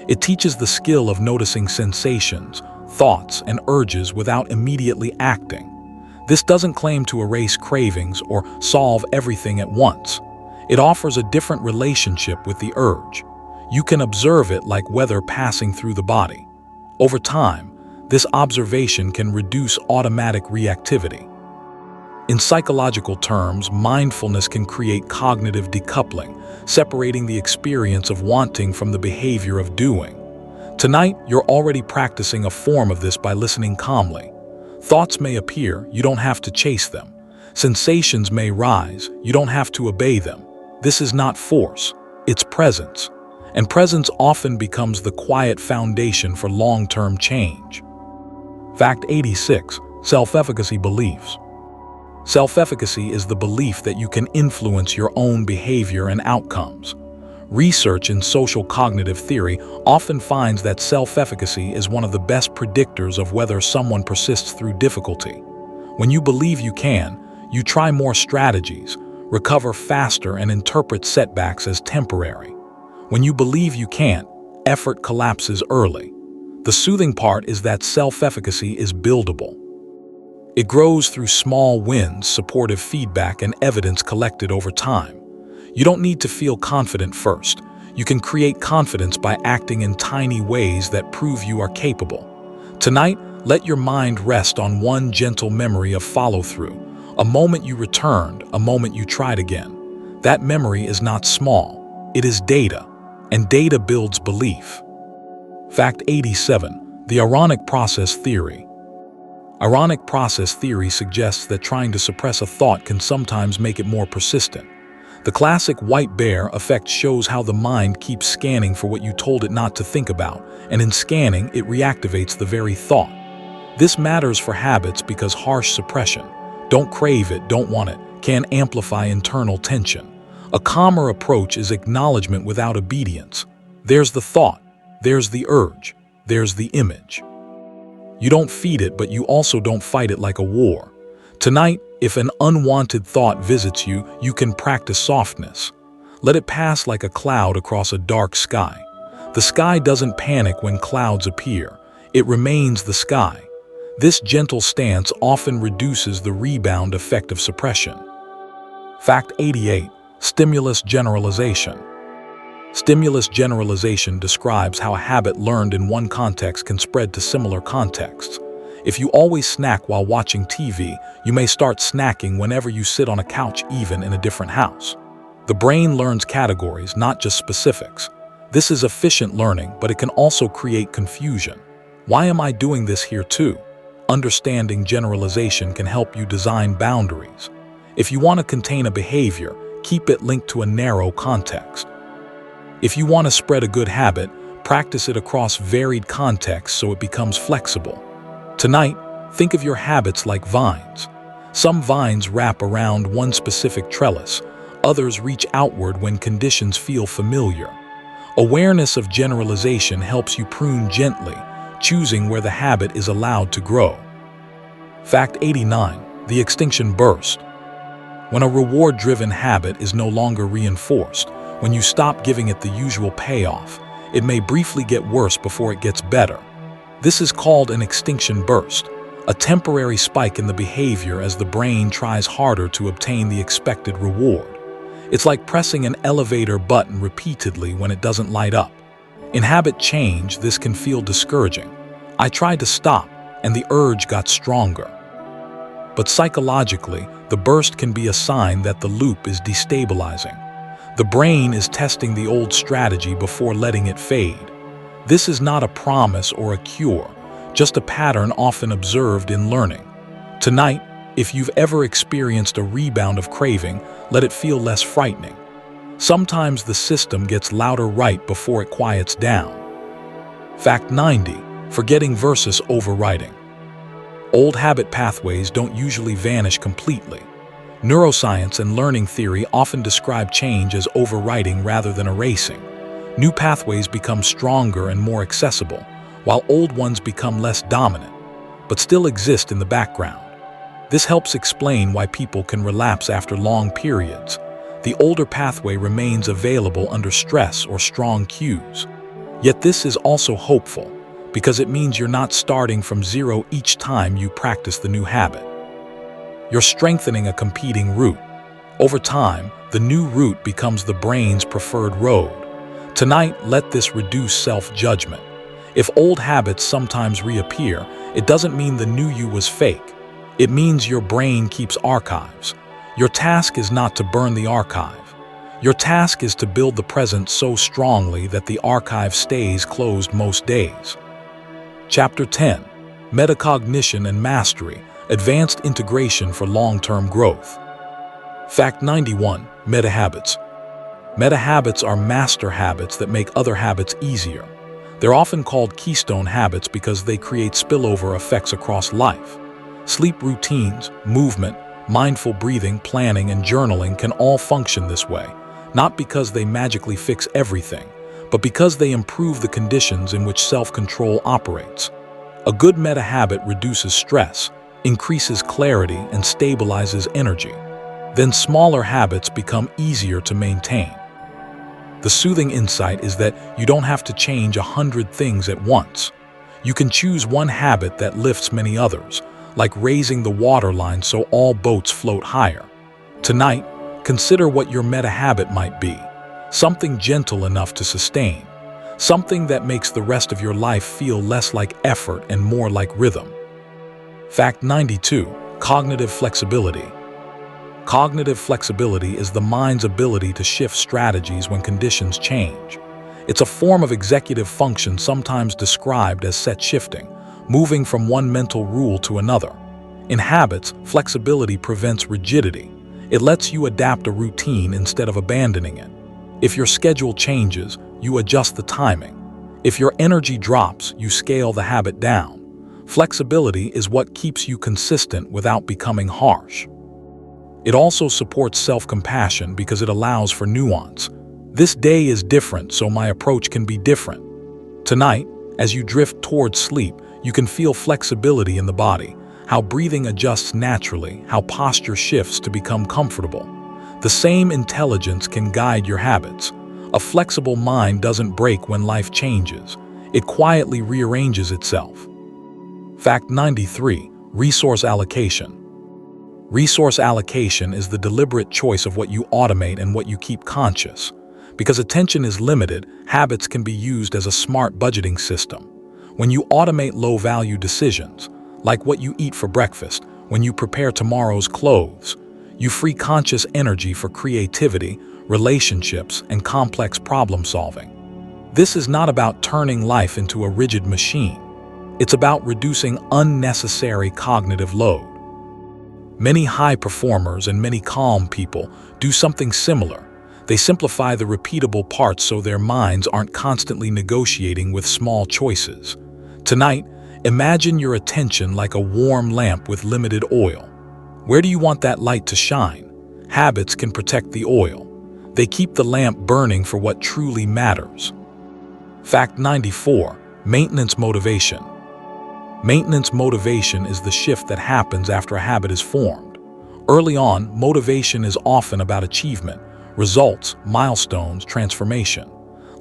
It teaches the skill of noticing sensations, thoughts, and urges without immediately acting. This doesn't claim to erase cravings or solve everything at once. It offers a different relationship with the urge. You can observe it like weather passing through the body. Over time, this observation can reduce automatic reactivity. In psychological terms, mindfulness can create cognitive decoupling, separating the experience of wanting from the behavior of doing. Tonight, you're already practicing a form of this by listening calmly. Thoughts may appear, you don't have to chase them. Sensations may rise, you don't have to obey them. This is not force, it's presence. And presence often becomes the quiet foundation for long-term change. Fact 86. Self-efficacy beliefs. Self-efficacy is the belief that you can influence your own behavior and outcomes. Research in social cognitive theory often finds that self-efficacy is one of the best predictors of whether someone persists through difficulty. When you believe you can, you try more strategies, recover faster, and interpret setbacks as temporary. When you believe you can't, effort collapses early. The soothing part is that self-efficacy is buildable. It grows through small wins, supportive feedback, and evidence collected over time. You don't need to feel confident first. You can create confidence by acting in tiny ways that prove you are capable. Tonight, let your mind rest on one gentle memory of follow-through. A moment you returned, a moment you tried again. That memory is not small. It is data, and data builds belief. Fact 87. The ironic process theory. Ironic process theory suggests that trying to suppress a thought can sometimes make it more persistent. The classic white bear effect shows how the mind keeps scanning for what you told it not to think about, and in scanning, it reactivates the very thought. This matters for habits because harsh suppression, don't crave it, don't want it, can amplify internal tension. A calmer approach is acknowledgement without obedience. There's the thought, there's the urge, there's the image. You don't feed it, but you also don't fight it like a war. Tonight, if an unwanted thought visits you, you can practice softness. Let it pass like a cloud across a dark sky. The sky doesn't panic when clouds appear. It remains the sky. This gentle stance often reduces the rebound effect of suppression. Fact 88. Stimulus generalization. Stimulus generalization describes how a habit learned in one context can spread to similar contexts. If you always snack while watching TV, you may start snacking whenever you sit on a couch, even in a different house. The brain learns categories, not just specifics. This is efficient learning, but it can also create confusion. Why am I doing this here too? Understanding generalization can help you design boundaries. If you want to contain a behavior, keep it linked to a narrow context. If you want to spread a good habit, practice it across varied contexts so it becomes flexible. Tonight, think of your habits like vines. Some vines wrap around one specific trellis, others reach outward when conditions feel familiar. Awareness of generalization helps you prune gently, choosing where the habit is allowed to grow. Fact 89. The extinction burst. When a reward-driven habit is no longer reinforced, when you stop giving it the usual payoff, it may briefly get worse before it gets better. This is called an extinction burst. a temporary spike in the behavior as the brain tries harder to obtain the expected reward. It's like pressing an elevator button repeatedly when it doesn't light up. In habit change, this can feel discouraging. I tried to stop, and the urge got stronger. But psychologically, the burst can be a sign that the loop is destabilizing. The brain is testing the old strategy before letting it fade. This is not a promise or a cure, just a pattern often observed in learning. Tonight, if you've ever experienced a rebound of craving, let it feel less frightening. Sometimes the system gets louder right before it quiets down. Fact 90. Forgetting versus overriding. Old habit pathways don't usually vanish completely. Neuroscience and learning theory often describe change as overriding rather than erasing. New pathways become stronger and more accessible, while old ones become less dominant, but still exist in the background. This helps explain why people can relapse after long periods. The older pathway remains available under stress or strong cues. Yet this is also hopeful, because it means you're not starting from zero each time you practice the new habit. You're strengthening a competing route. Over time, the new route becomes the brain's preferred road. Tonight, let this reduce self-judgment. If old habits sometimes reappear, it doesn't mean the new you was fake. It means your brain keeps archives. Your task is not to burn the archive. Your task is to build the present so strongly that the archive stays closed most days. Chapter 10. Metacognition and Mastery, Advanced Integration for Long-Term Growth. Fact 91. Meta-habits. Meta-habits are master habits that make other habits easier. They're often called keystone habits because they create spillover effects across life. Sleep routines, movement, mindful breathing, planning, and journaling can all function this way, not because they magically fix everything, but because they improve the conditions in which self-control operates. A good meta-habit reduces stress, increases clarity, and stabilizes energy. Then smaller habits become easier to maintain. The soothing insight is that you don't have to change 100 things at once. You can choose one habit that lifts many others, like raising the waterline so all boats float higher. Tonight, consider what your meta-habit might be. Something gentle enough to sustain. Something that makes the rest of your life feel less like effort and more like rhythm. Fact 92. Cognitive flexibility. Cognitive flexibility is the mind's ability to shift strategies when conditions change. It's a form of executive function sometimes described as set shifting, moving from one mental rule to another. In habits, flexibility prevents rigidity. It lets you adapt a routine instead of abandoning it. If your schedule changes, you adjust the timing. If your energy drops, you scale the habit down. Flexibility is what keeps you consistent without becoming harsh. It also supports self-compassion because it allows for nuance. This day is different, so my approach can be different. Tonight, as you drift towards sleep, you can feel flexibility in the body, how breathing adjusts naturally, how posture shifts to become comfortable. The same intelligence can guide your habits. A flexible mind doesn't break when life changes. It quietly rearranges itself. Fact 93. Resource allocation. Resource allocation is the deliberate choice of what you automate and what you keep conscious. Because attention is limited, habits can be used as a smart budgeting system. When you automate low-value decisions, like what you eat for breakfast, when you prepare tomorrow's clothes, you free conscious energy for creativity, relationships, and complex problem-solving. This is not about turning life into a rigid machine. It's about reducing unnecessary cognitive load. Many high performers and many calm people do something similar. They simplify the repeatable parts so their minds aren't constantly negotiating with small choices. Tonight, imagine your attention like a warm lamp with limited oil. Where do you want that light to shine? Habits can protect the oil. They keep the lamp burning for what truly matters. Fact 94. Maintenance motivation. Maintenance motivation is the shift that happens after a habit is formed. Early on, motivation is often about achievement, results, milestones, transformation.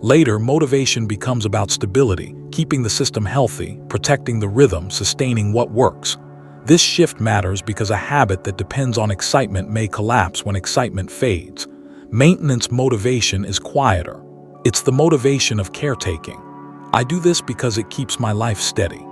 Later, motivation becomes about stability, keeping the system healthy, protecting the rhythm, sustaining what works. This shift matters because a habit that depends on excitement may collapse when excitement fades. Maintenance motivation is quieter. It's the motivation of caretaking. I do this because it keeps my life steady.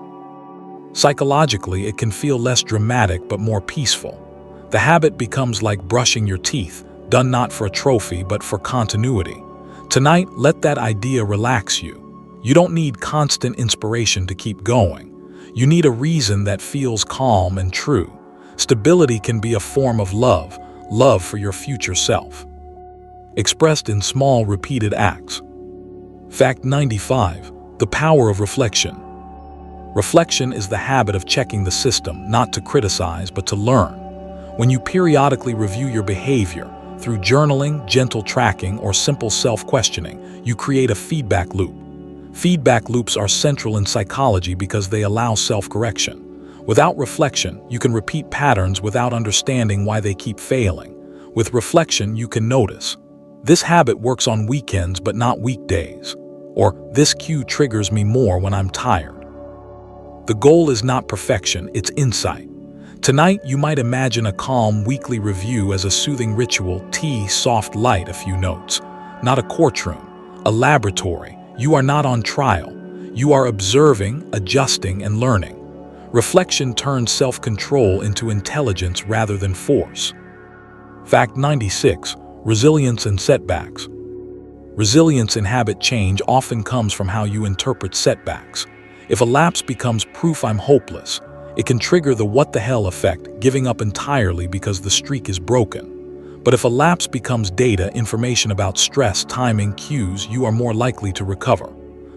Psychologically, it can feel less dramatic but more peaceful. The habit becomes like brushing your teeth, done not for a trophy but for continuity. Tonight, let that idea relax you. You don't need constant inspiration to keep going. You need a reason that feels calm and true. Stability can be a form of love for your future self, expressed in small, repeated acts. Fact 95. The power of reflection. Reflection is the habit of checking the system, not to criticize, but to learn. When you periodically review your behavior, through journaling, gentle tracking, or simple self-questioning, you create a feedback loop. Feedback loops are central in psychology because they allow self-correction. Without reflection, you can repeat patterns without understanding why they keep failing. With reflection, you can notice, this habit works on weekends but not weekdays. Or, this cue triggers me more when I'm tired. The goal is not perfection, it's insight. Tonight, you might imagine a calm weekly review as a soothing ritual, tea, soft light, a few notes. Not a courtroom, a laboratory. You are not on trial. You are observing, adjusting, and learning. Reflection turns self-control into intelligence rather than force. Fact 96. Resilience and setbacks. Resilience in habit change often comes from how you interpret setbacks. If a lapse becomes proof I'm hopeless, it can trigger the what the hell effect, giving up entirely because the streak is broken. But if a lapse becomes data, information about stress, timing, cues, you are more likely to recover.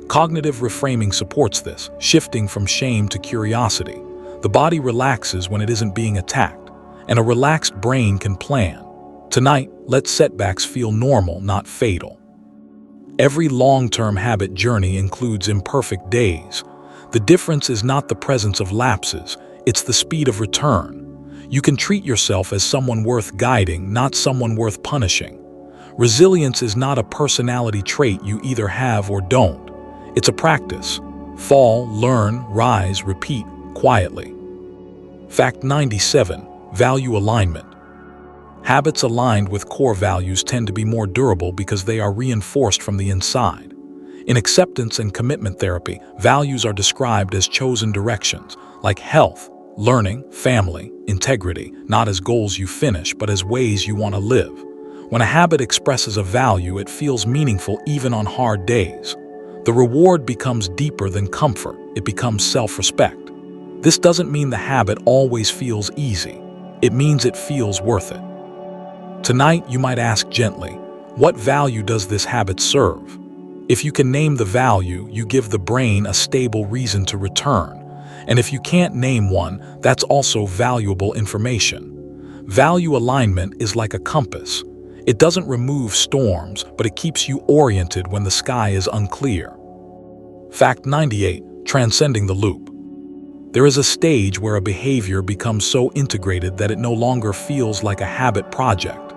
Cognitive reframing supports this, shifting from shame to curiosity. The body relaxes when it isn't being attacked, and a relaxed brain can plan. Tonight, let setbacks feel normal, not fatal. Every long-term habit journey includes imperfect days. The difference is not the presence of lapses, it's the speed of return. You can treat yourself as someone worth guiding, not someone worth punishing. Resilience is not a personality trait you either have or don't. It's a practice. Fall, learn, rise, repeat, quietly. Fact 97. Value alignment. Habits aligned with core values tend to be more durable because they are reinforced from the inside. In acceptance and commitment therapy, values are described as chosen directions, like health, learning, family, integrity, not as goals you finish, but as ways you want to live. When a habit expresses a value, it feels meaningful even on hard days. The reward becomes deeper than comfort, it becomes self-respect. This doesn't mean the habit always feels easy. It means it feels worth it. Tonight, you might ask gently, what value does this habit serve? If you can name the value, you give the brain a stable reason to return. And if you can't name one, that's also valuable information. Value alignment is like a compass. It doesn't remove storms, but it keeps you oriented when the sky is unclear. Fact 98. Transcending the loop. There is a stage where a behavior becomes so integrated that it no longer feels like a habit project.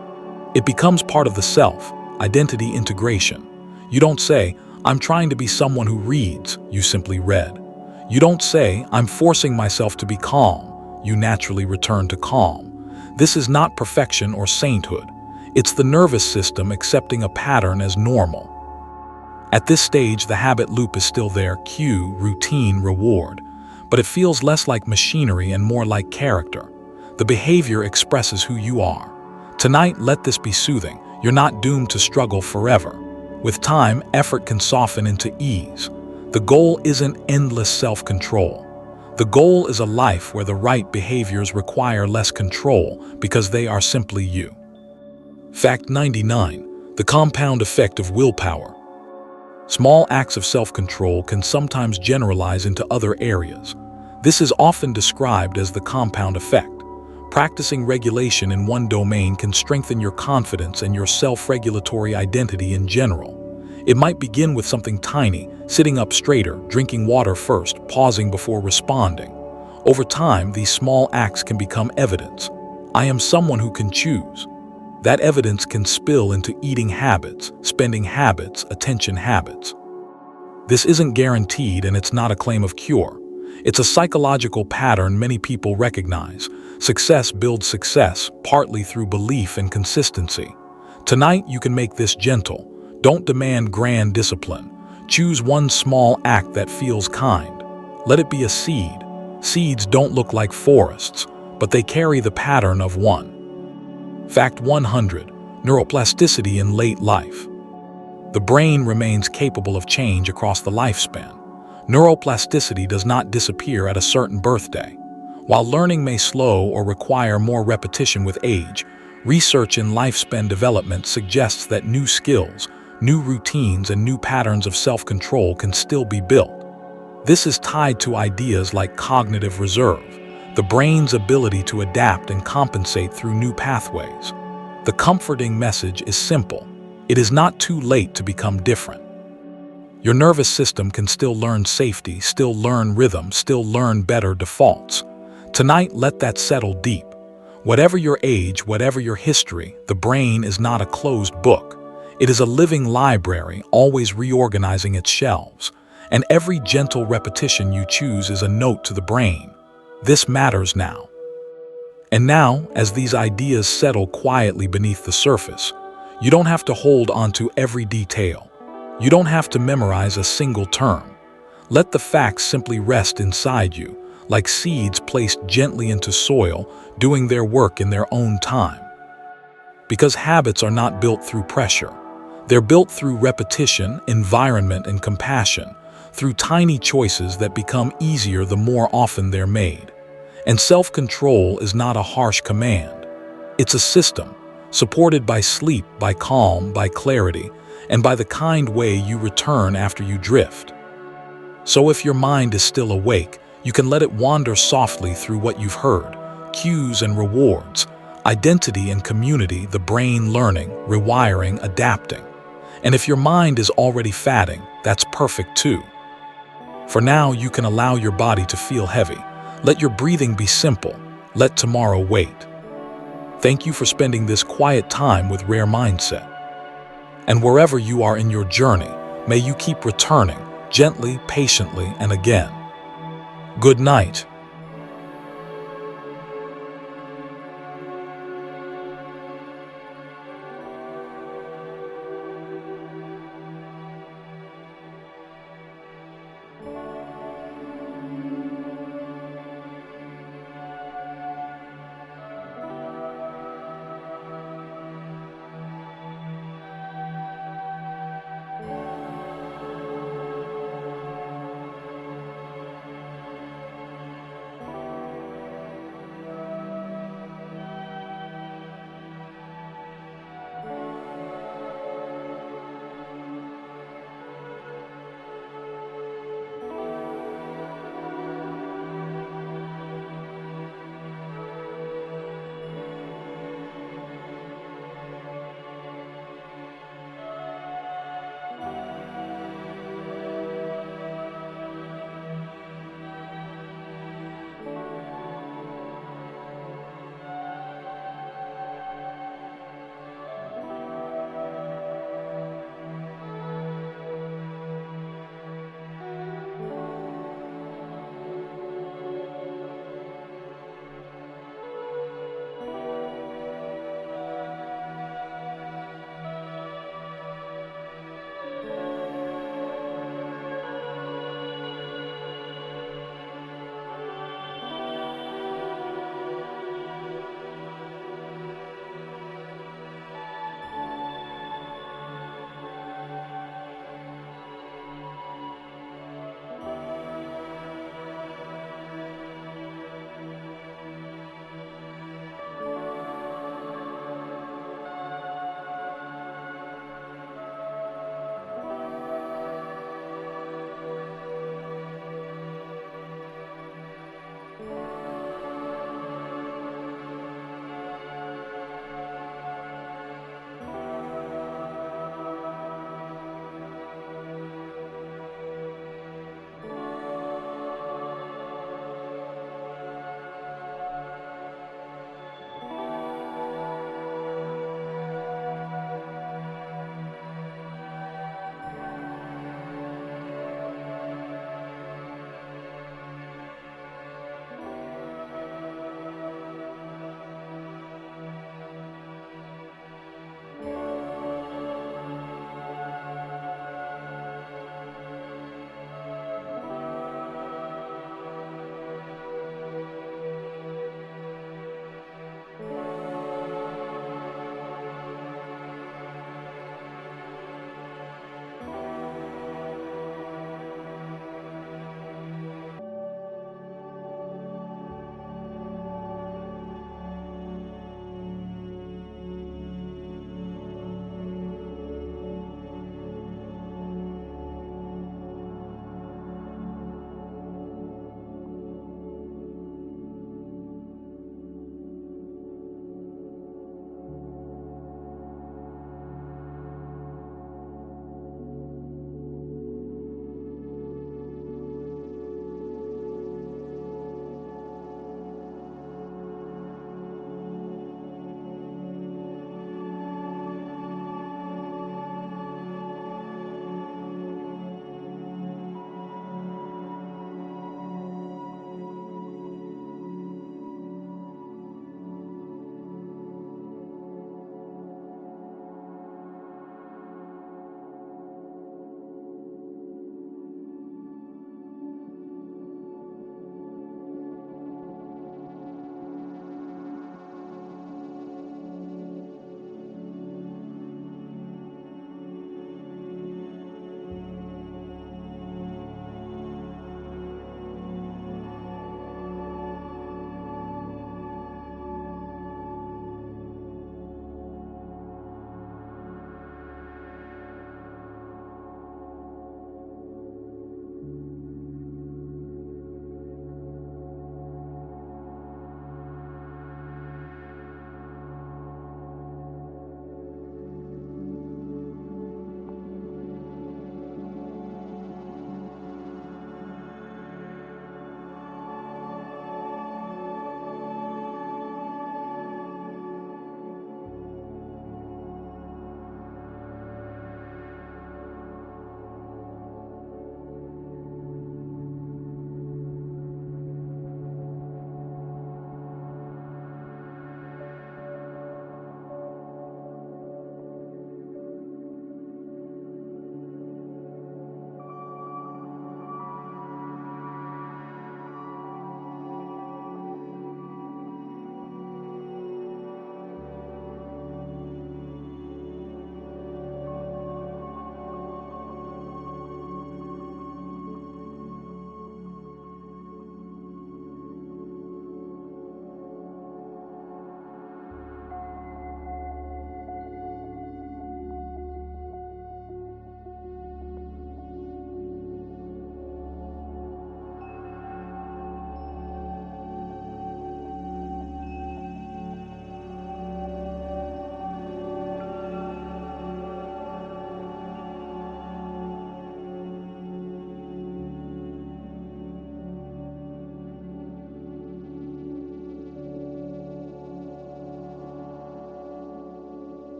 It becomes part of the self, identity integration. You don't say, I'm trying to be someone who reads, you simply read. You don't say, I'm forcing myself to be calm, you naturally return to calm. This is not perfection or sainthood. It's the nervous system accepting a pattern as normal. At this stage, the habit loop is still there, cue, routine, reward. But it feels less like machinery and more like character. The behavior expresses who you are. Tonight, let this be soothing. You're not doomed to struggle forever. With time, effort can soften into ease. The goal isn't endless self-control. The goal is a life where the right behaviors require less control because they are simply you. Fact 99. The compound effect of willpower. Small acts of self-control can sometimes generalize into other areas. This is often described as the compound effect. Practicing regulation in one domain can strengthen your confidence and your self-regulatory identity in general. It might begin with something tiny, sitting up straighter, drinking water first, pausing before responding. Over time, these small acts can become evidence. I am someone who can choose. That evidence can spill into eating habits, spending habits, attention habits. This isn't guaranteed and it's not a claim of cure. It's a psychological pattern many people recognize. Success builds success, partly through belief and consistency. Tonight, you can make this gentle. Don't demand grand discipline. Choose one small act that feels kind. Let it be a seed. Seeds don't look like forests, but they carry the pattern of one. Fact 100. Neuroplasticity in late life. The brain remains capable of change across the lifespan. Neuroplasticity does not disappear at a certain birthday. While learning may slow or require more repetition with age, research in lifespan development suggests that new skills, new routines, and new patterns of self-control can still be built. This is tied to ideas like cognitive reserve, the brain's ability to adapt and compensate through new pathways. The comforting message is simple. It is not too late to become different. Your nervous system can still learn safety, still learn rhythm, still learn better defaults. Tonight, let that settle deep. Whatever your age, whatever your history, the brain is not a closed book. It is a living library, always reorganizing its shelves. And every gentle repetition you choose is a note to the brain. This matters now. And now, as these ideas settle quietly beneath the surface, you don't have to hold on to every detail. You don't have to memorize a single term. Let the facts simply rest inside you, like seeds placed gently into soil, doing their work in their own time. Because habits are not built through pressure. They're built through repetition, environment, and compassion, through tiny choices that become easier the more often they're made. And self-control is not a harsh command. It's a system, supported by sleep, by calm, by clarity, and by the kind way you return after you drift. So if your mind is still awake, you can let it wander softly through what you've heard, cues and rewards, identity and community, the brain learning, rewiring, adapting. And if your mind is already fatting, that's perfect too. For now, you can allow your body to feel heavy. Let your breathing be simple. Let tomorrow wait. Thank you for spending this quiet time with RareMindset. And wherever you are in your journey, may you keep returning, gently, patiently, and again. Good night.